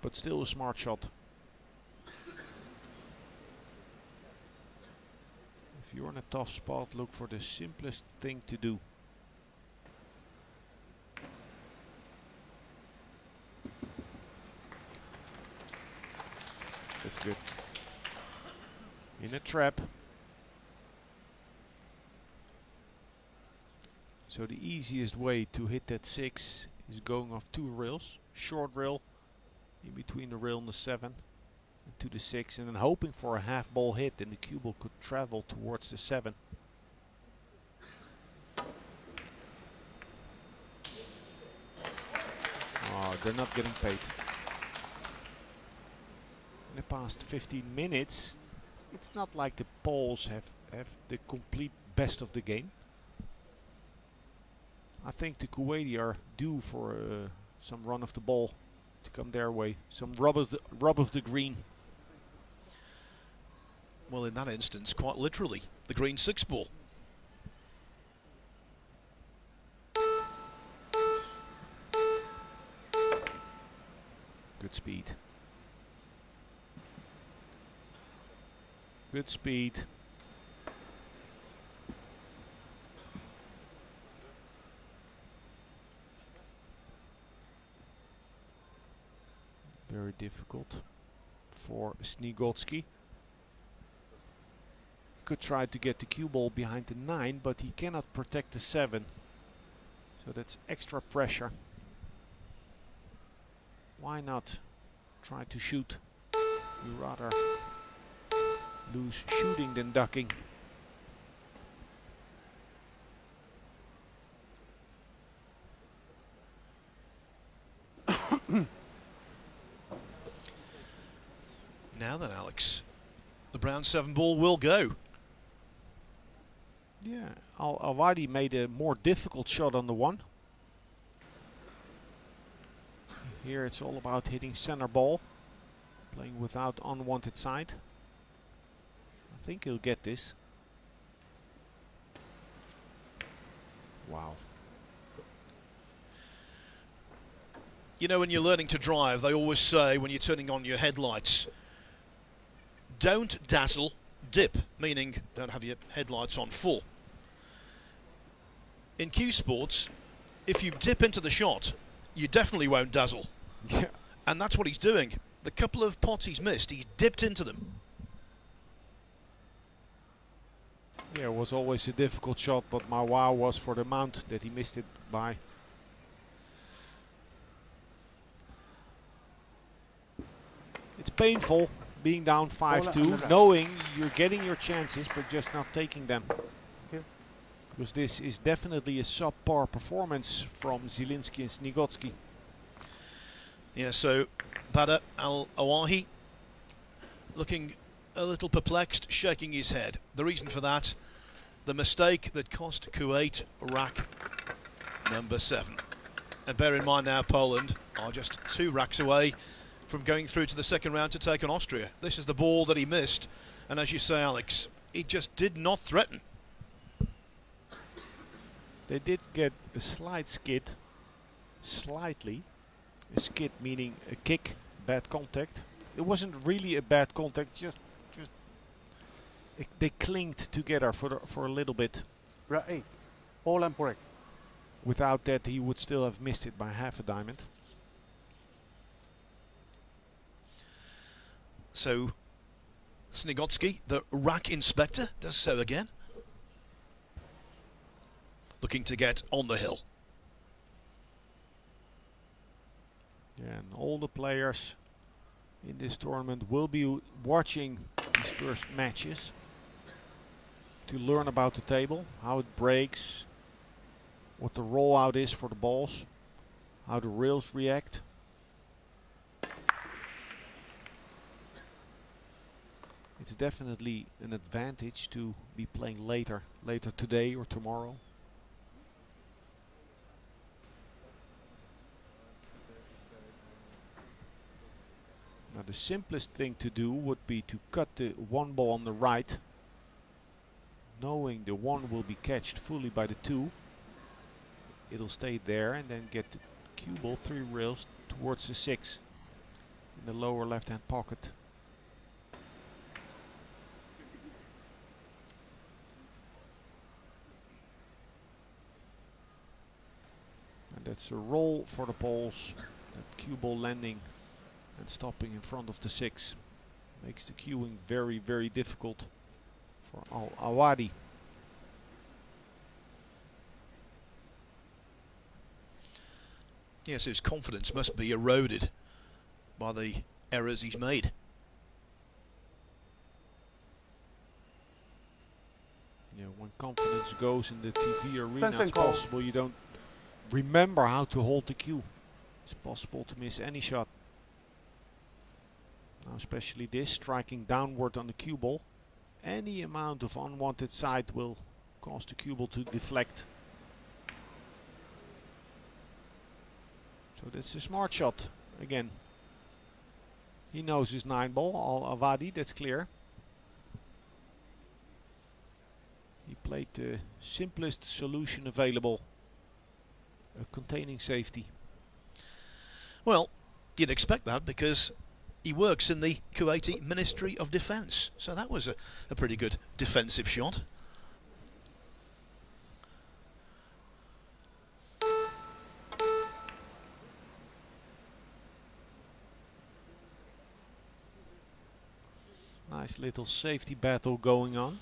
but still a smart shot. If you're in a tough spot, look for the simplest thing to do. That's good. In a trap. So the easiest way to hit that 6 is going off 2 rails. Short rail in between the rail and the 7 and to the 6, and then hoping for a half ball hit, and the cue ball could travel towards the 7. Oh, they're not getting paid. In the past 15 minutes, it's not like the Poles have the complete best of the game. I think the Kuwaiti are due for some run of the ball to come their way. Some rub of the green.
Well, in that instance, quite literally, the green 6 ball.
Good speed. Good speed. Very difficult for Snigotsky. Could try to get the cue ball behind the 9, but he cannot protect the 7. So that's extra pressure. Why not try to shoot? You rather lose shooting than ducking.
Now then, Alex, the brown 7 ball will go.
Yeah, Al-Awadi made a more difficult shot on the 1. Here it's all about hitting center ball, playing without unwanted side. I think he'll get this. Wow.
You know, when you're learning to drive, they always say when you're turning on your headlights, don't dazzle, dip, meaning don't have your headlights on full. In cue sports, if you dip into the shot, you definitely won't dazzle.
Yeah.
And that's what he's doing. The couple of pots he's missed, he's dipped into them.
Yeah, it was always a difficult shot, but my wow was for the amount that he missed it by. It's painful being down 5-2, knowing you're getting your chances but just not taking them. Because this is definitely a subpar performance from Zielinski and Snigotsky.
Yeah, so Badr Al-Awahi looking a little perplexed, shaking his head. The reason for that, the mistake that cost Kuwait rack number 7. And bear in mind now, Poland are just 2 racks away from going through to the second round to take on Austria. This is the ball that he missed, and as you say, Alex, it just did not threaten.
They did get a slight skid, slightly. A skid meaning a kick, bad contact. It wasn't really a bad contact, just they clinged together for a little bit.
Right, Poland correct.
Without that, he would still have missed it by half a diamond.
So Snigotsky, the rack inspector, does so again. Looking to get on the hill.
Yeah, and all the players in this tournament will be watching these first matches to learn about the table, how it breaks, what the rollout is for the balls, how the rails react. It's definitely an advantage to be playing later today or tomorrow. The simplest thing to do would be to cut the one ball on the right, knowing the one will be catched fully by the two. It'll stay there, and then get the cue ball 3 rails towards the 6 in the lower left hand pocket. And that's a roll for the Poles. That cue ball landing and stopping in front of the 6 makes the cueing very, very difficult for Al-Awadi.
Yes, his confidence must be eroded by the errors he's made.
Yeah, when confidence goes in the TV arena, it's possible you don't remember how to hold the cue. It's possible to miss any shot. Now especially this, striking downward on the cue ball. Any amount of unwanted side will cause the cue ball to deflect. So that's a smart shot again. He knows his 9 ball, Al-Awadi, that's clear. He played the simplest solution available, containing safety.
Well, you'd expect that because he works in the Kuwaiti Ministry of Defence. So that was a pretty good defensive shot.
Nice little safety battle going on.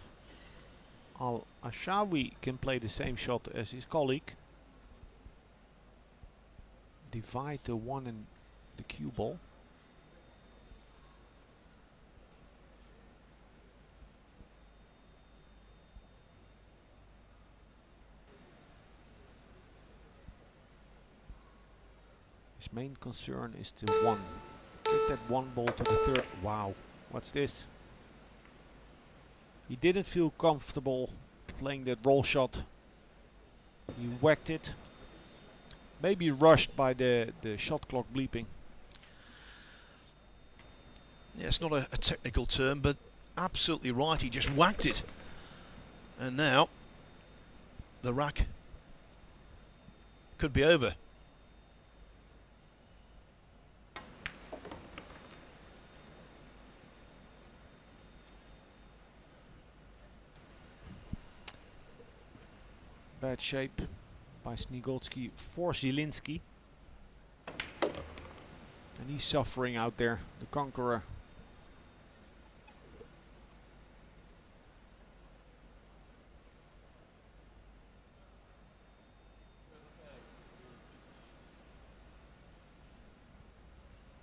Al-Ashawi can play the same shot as his colleague. Divide the 1 and the cue ball. His main concern is the 1. Get that 1 ball to the 3rd. Wow, what's this? He didn't feel comfortable playing that roll shot. He whacked it. Maybe rushed by the shot clock bleeping.
Yeah, it's not a technical term, but absolutely right. He just whacked it. And now the rack could be over.
Bad shape by Snigolski for Zielinski. And he's suffering out there, the conqueror.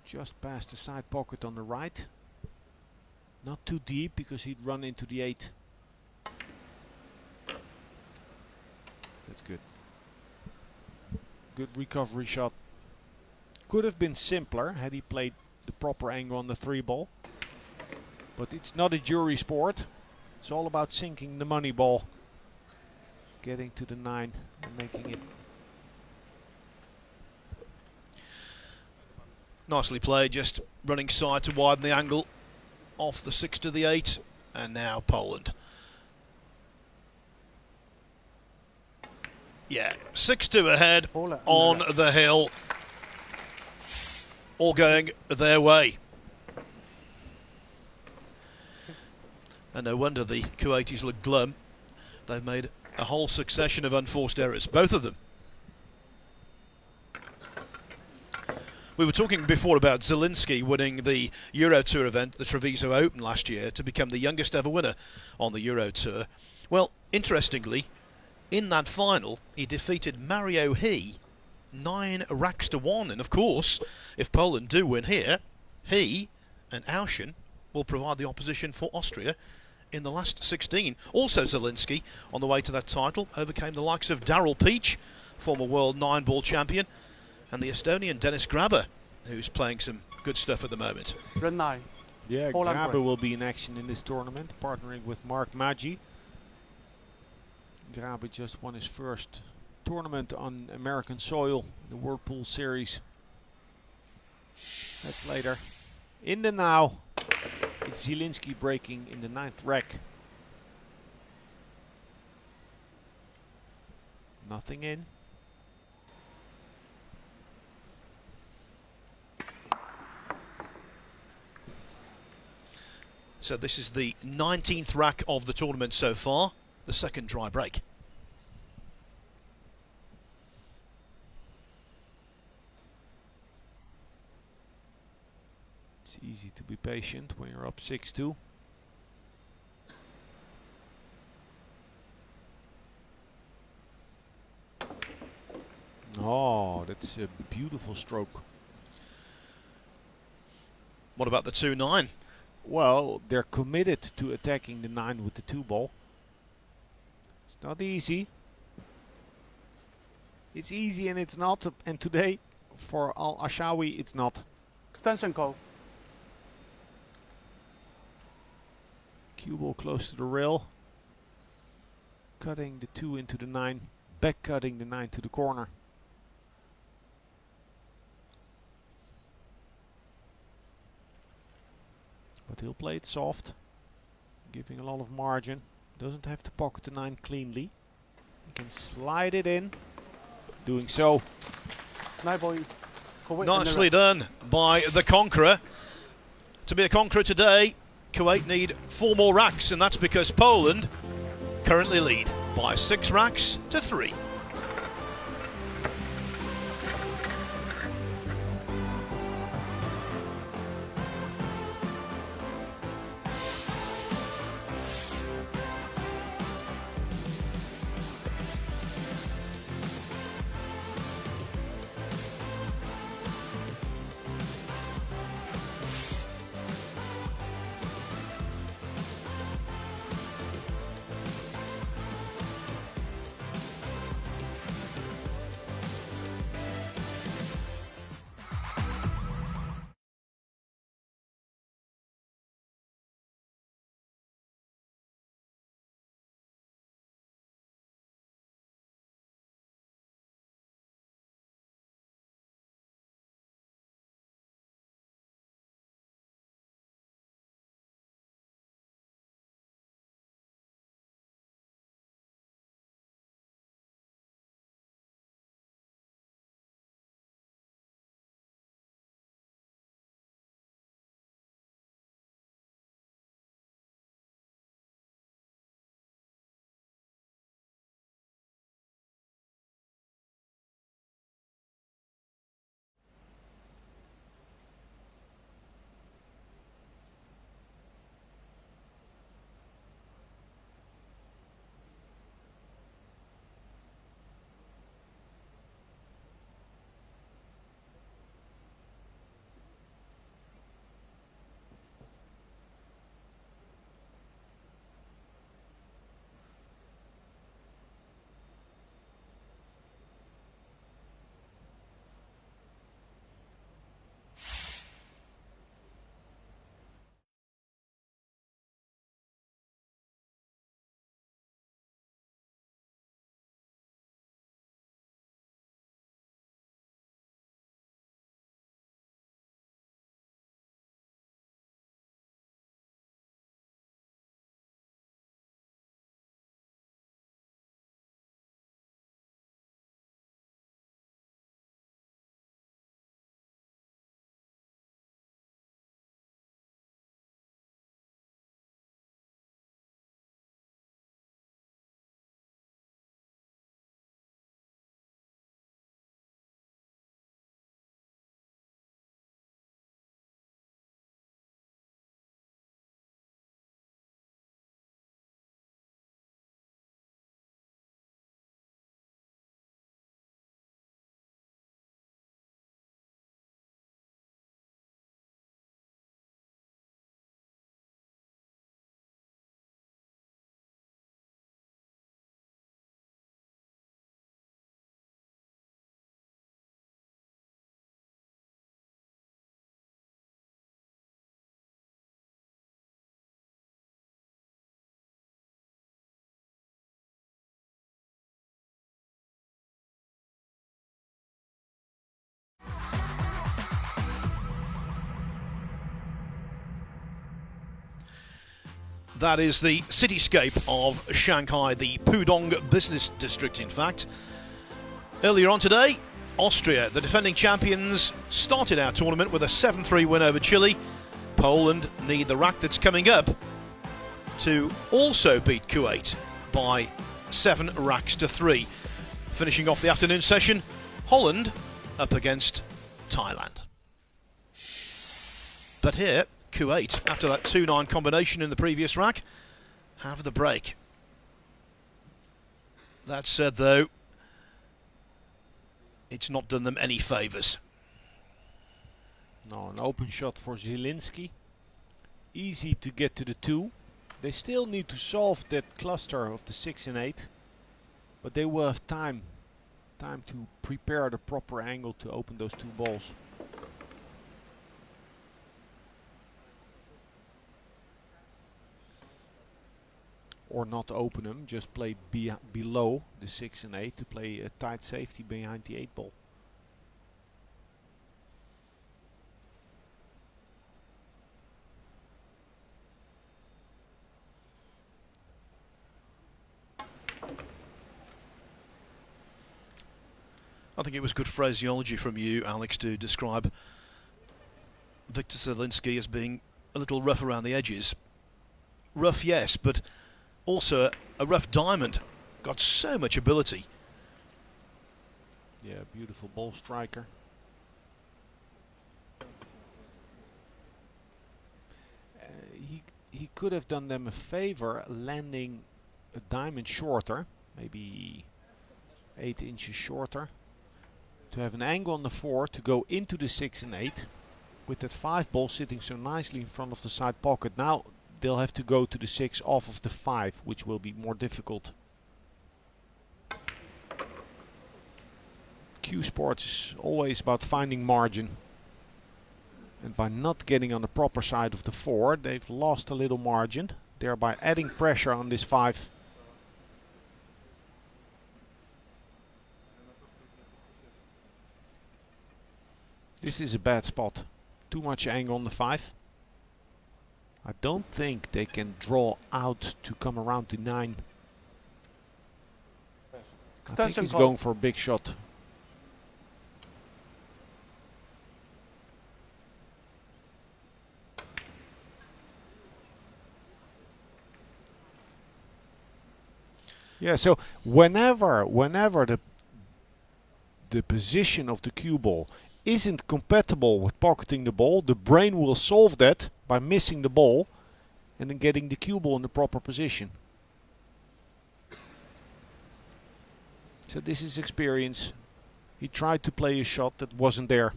Just past the side pocket on the right. Not too deep because he'd run into the 8. That's good. Good recovery shot. Could have been simpler had he played the proper angle on the 3 ball. But it's not a jury sport. It's all about sinking the money ball. Getting to the 9 and making it.
Nicely played, just running side to widen the angle off the 6 to the 8. And now Poland. Yeah, 6-2 ahead on the hill. All going their way. And no wonder the Kuwaitis look glum. They've made a whole succession of unforced errors, both of them. We were talking before about Zielinski winning the Euro Tour event, the Treviso Open last year, to become the youngest ever winner on the Euro Tour. Well, interestingly, in that final, he defeated Mario He 9 racks to 1. And of course, if Poland do win here, He and Austrian will provide the opposition for Austria in the last 16. Also Zielinski, on the way to that title, overcame the likes of Daryl Peach, former world 9-ball champion, and the Estonian Dennis Grabber, who's playing some good stuff at the moment.
Yeah, Grabber will be in action in this tournament, partnering with Mark Maggi. Grabber just won his first tournament on American soil, the Whirlpool Series. That's later. In the now, it's Zielinski breaking in the 9th rack. Nothing in.
So this is the 19th rack of the tournament so far, the second dry break.
It's easy to be patient when you're up 6-2. Oh, that's a beautiful stroke.
What about the 2-9?
Well, they're committed to attacking the 9 with the 2 ball. It's not easy. It's easy and it's not. And today, for Al Ashawi, it's not.
Extension call.
Cue ball close to the rail. Cutting the 2 into the 9. Back cutting the 9 to the corner. But he'll play it soft, giving a lot of margin. Doesn't have to pocket the 9 cleanly. He can slide it in. Doing so.
Nicely done by the conqueror. To be a conqueror today, Kuwait need 4 more racks, and that's because Poland currently lead by 6 racks to 3. That is the cityscape of Shanghai, the Pudong business district, in fact. Earlier on today, Austria, the defending champions, started our tournament with a 7-3 win over Chile. Poland need the rack that's coming up to also beat Kuwait by 7 racks to 3. Finishing off the afternoon session, Holland up against Thailand. But here, Kuwait, after that 2-9 combination in the previous rack, have the break. That said, though, it's not done them any favours.
No, an open shot for Zielinski. Easy to get to the 2. They still need to solve that cluster of the 6 and 8, but they will have time to prepare the proper angle to open those 2 balls. Or not open them, just play below the 6 and 8 to play a tight safety behind the 8 ball.
I think it was good phraseology from you, Alex, to describe Victor Zielinski as being a little rough around the edges. Rough, yes, but also a rough diamond. Got so much ability.
Yeah, beautiful ball striker. He could have done them a favor landing a diamond shorter, maybe 8 inches shorter, to have an angle on the 4 to go into the 6 and 8 with that 5 ball sitting so nicely in front of the side pocket. Now they'll have to go to the 6 off of the 5, which will be more difficult. Q Sports is always about finding margin, and by not getting on the proper side of the 4, they've lost a little margin, thereby adding pressure on this 5. This is a bad spot. Too much angle on the 5. I don't think they can draw out to come around to 9. I think he's going for a big shot. Yeah, so whenever the position of the cue ball isn't compatible with pocketing the ball, the brain will solve that by missing the ball and then getting the cue ball in the proper position. So this is experience. He tried to play a shot that wasn't there.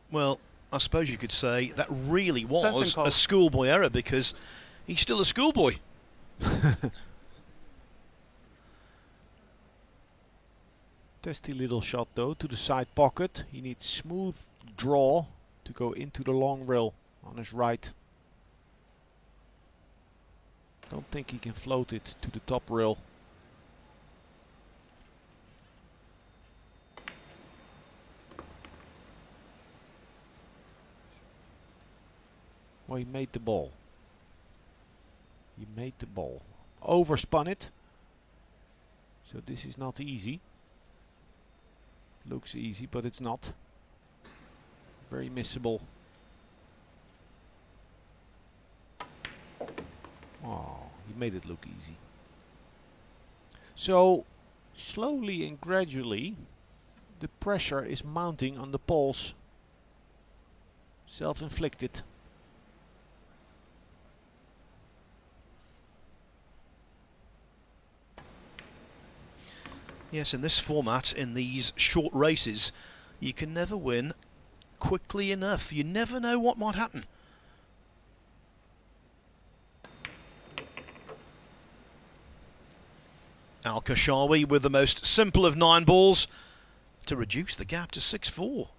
Well, I suppose you could say that really was a schoolboy error, because he's still a schoolboy.
Testy little shot though to the side pocket. He needs smooth draw to go into the long rail on his right. Don't think he can float it to the top rail. Well, he made the ball. He made the ball. Overspun it. So this is not easy. Looks easy, but it's not. Very missable. Oh, he made it look easy. So, slowly and gradually, the pressure is mounting on the poles. Self-inflicted.
Yes, in this format, in these short races, you can never win quickly enough. You never know what might happen. Al-Kashawi with the most simple of 9 balls to reduce the gap to 6-4.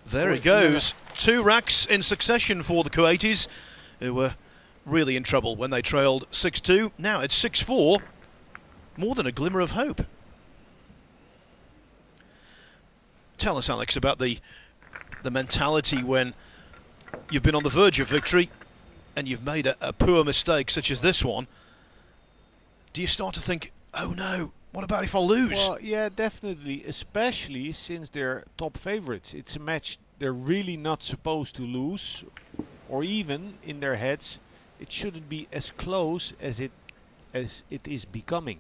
There it goes. 2 racks in succession for the Kuwaitis, who were really in trouble when they trailed 6-2. Now it's 6-4. More than a glimmer of hope. Tell us, Alex, about the mentality when you've been on the verge of victory and you've made a poor mistake such as this one. Do you start to think, oh no, what about if I lose?
Well, yeah, definitely, especially since they're top favorites. It's a match they're really not supposed to lose, or even in their heads, it shouldn't be as close as it is becoming.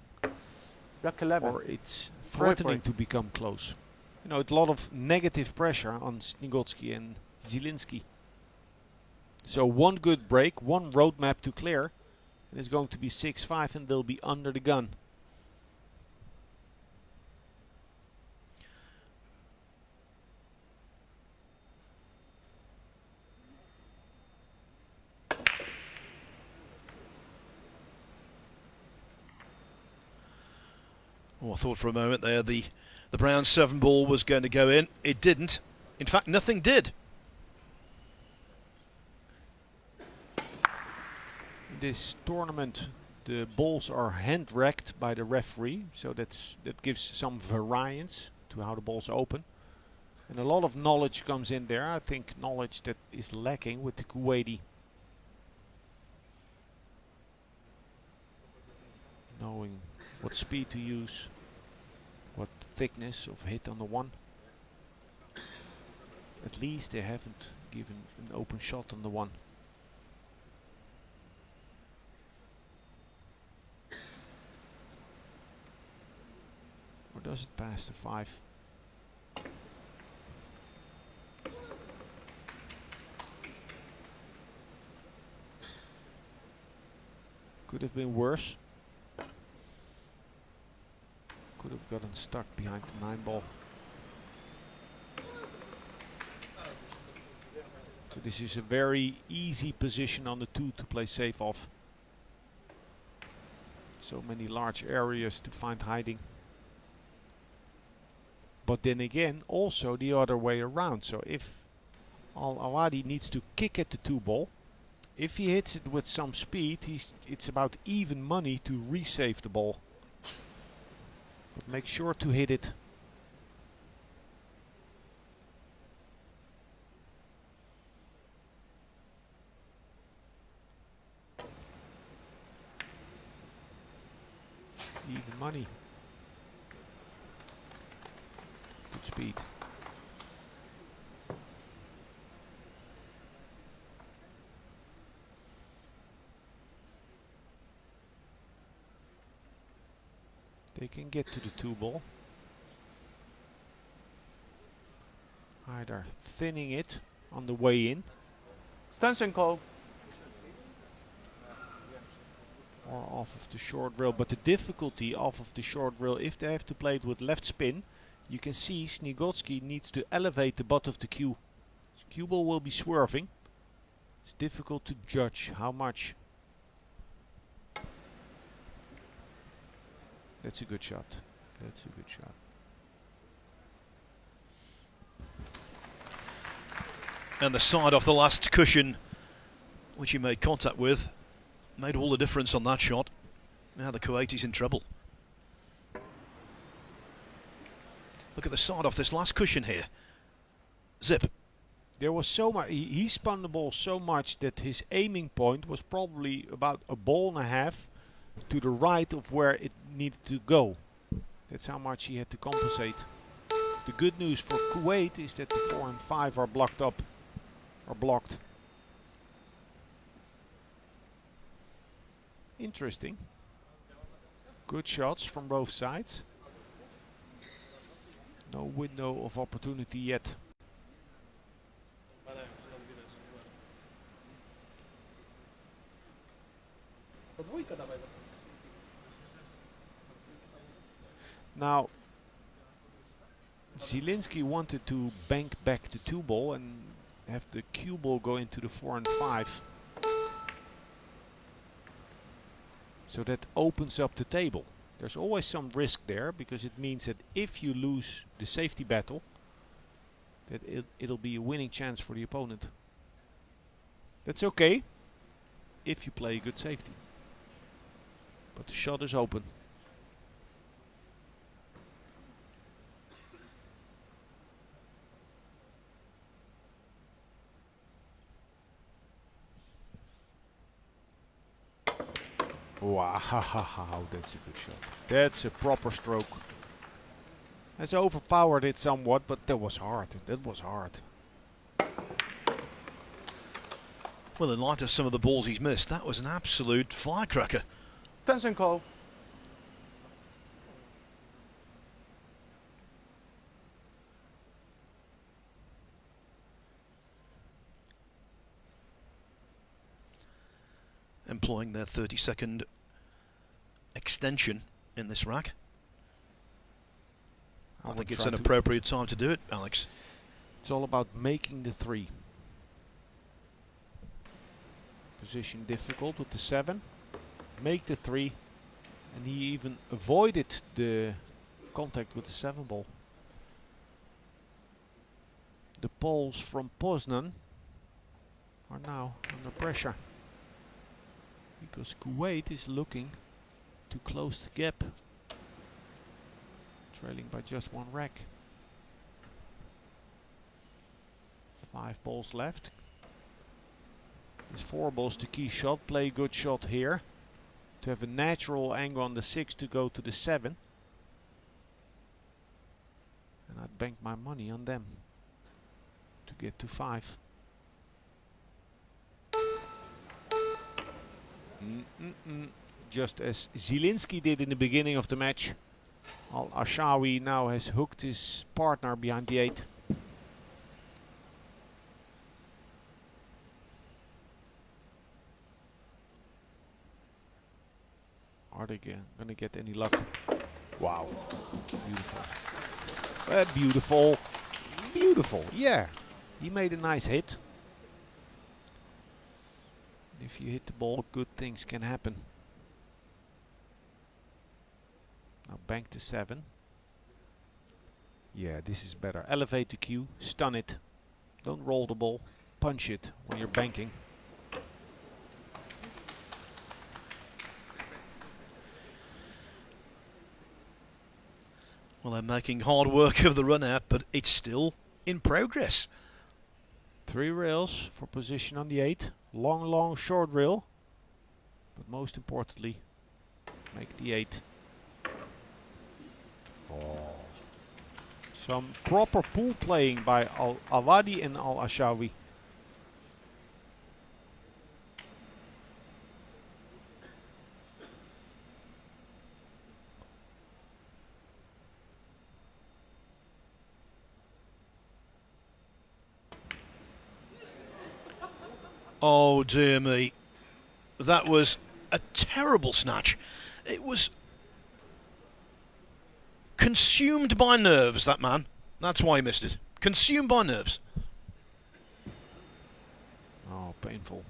Or it's threatening to become close. You know, it's a lot of negative pressure on Snigotsky and Zielinski. So one good break, one roadmap to clear, and it's going to be 6-5 and they'll be under the gun.
Oh, I thought for a moment there the brown 7 ball was going to go in. It didn't. In fact, nothing did.
In this tournament, the balls are hand-racked by the referee, so that gives some variance to how the balls open. And a lot of knowledge comes in there. I think knowledge that is lacking with the Kuwaiti. Knowing what speed to use, what thickness of hit on the one. At least they haven't given an open shot on the one. Or does it pass the 5? Could have been worse. Could have gotten stuck behind the 9 ball. So this is a very easy position on the 2 to play safe off. So many large areas to find hiding. But then again, also the other way around. So if Al-Awadi needs to kick at the 2 ball, if he hits it with some speed, it's about even money to resave the ball. But make sure to hit it. Even money. Good speed. They can get to the 2 ball. Either thinning it on the way in.
Stanson call.
Or off of the short rail. But the difficulty off of the short rail, if they have to play it with left spin, you can see Snigotsky needs to elevate the butt of the cue. Cue ball will be swerving. It's difficult to judge how much. That's a good shot. That's a good shot.
And the side off the last cushion, which he made contact with, made all the difference on that shot. Now the Kuwaiti's in trouble. Look at the side off this last cushion here. Zip.
There was so much. He spun the ball so much that his aiming point was probably about a ball and a half to the right of where it needed to go. That's how much he had to compensate. The good news for Kuwait is that the 4 and 5 are blocked up, or blocked. Interesting. Good shots from both sides. No window of opportunity yet. Now, Zielinski wanted to bank back the 2 ball and have the cue ball go into the 4 and 5. So that opens up the table. There's always some risk there, because it means that if you lose the safety battle, that it'll be a winning chance for the opponent. That's okay if you play good safety. But the shot is open. Wow, that's a good shot. That's a proper stroke. Has overpowered it somewhat, but that was hard. That was hard.
Well, in light of some of the balls he's missed, that was an absolute firecracker.
Stenson call.
Employing their 30-second extension in this rack. I think it's an appropriate time to do it, Alex.
It's all about making the 3. Position difficult with the 7. Make the 3. And he even avoided the contact with the 7 ball. The Poles from Poznan are now under pressure, because Kuwait is looking to close the gap, trailing by just 1 rack. 5 balls left. There's 4 balls to key shot. Play a good shot here to have a natural angle on the 6 to go to the 7. And I'd bank my money on them to get to 5. Just as Zielinski did in the beginning of the match. Al-Ashawi now has hooked his partner behind the 8. Are they gonna get any luck? Wow. Beautiful. Beautiful. Beautiful. Yeah. He made a nice hit. If you hit the ball, good things can happen. Now bank the 7. Yeah, this is better. Elevate the cue, stun it. Don't roll the ball, punch it when you're banking.
Well, they're making hard work of the run out, but it's still in progress.
3 rails for position on the 8. Long, short rail. But most importantly, make the 8. Some proper pool playing by Al-Awadi and Al-Ashawi.
Oh dear me. That was a terrible snatch. It was consumed by nerves, that man. That's why he missed it. Consumed by nerves.
Oh, painful.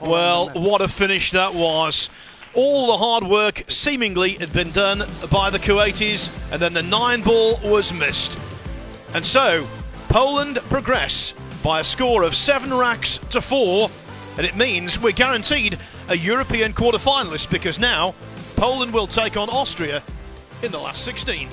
Well, what a finish that was. All the hard work seemingly had been done by the Kuwaitis, and then the 9 ball was missed. And so, Poland progress by a score of 7 racks to 4, and it means we're guaranteed a European quarter-finalist, because now Poland will take on Austria in the last 16.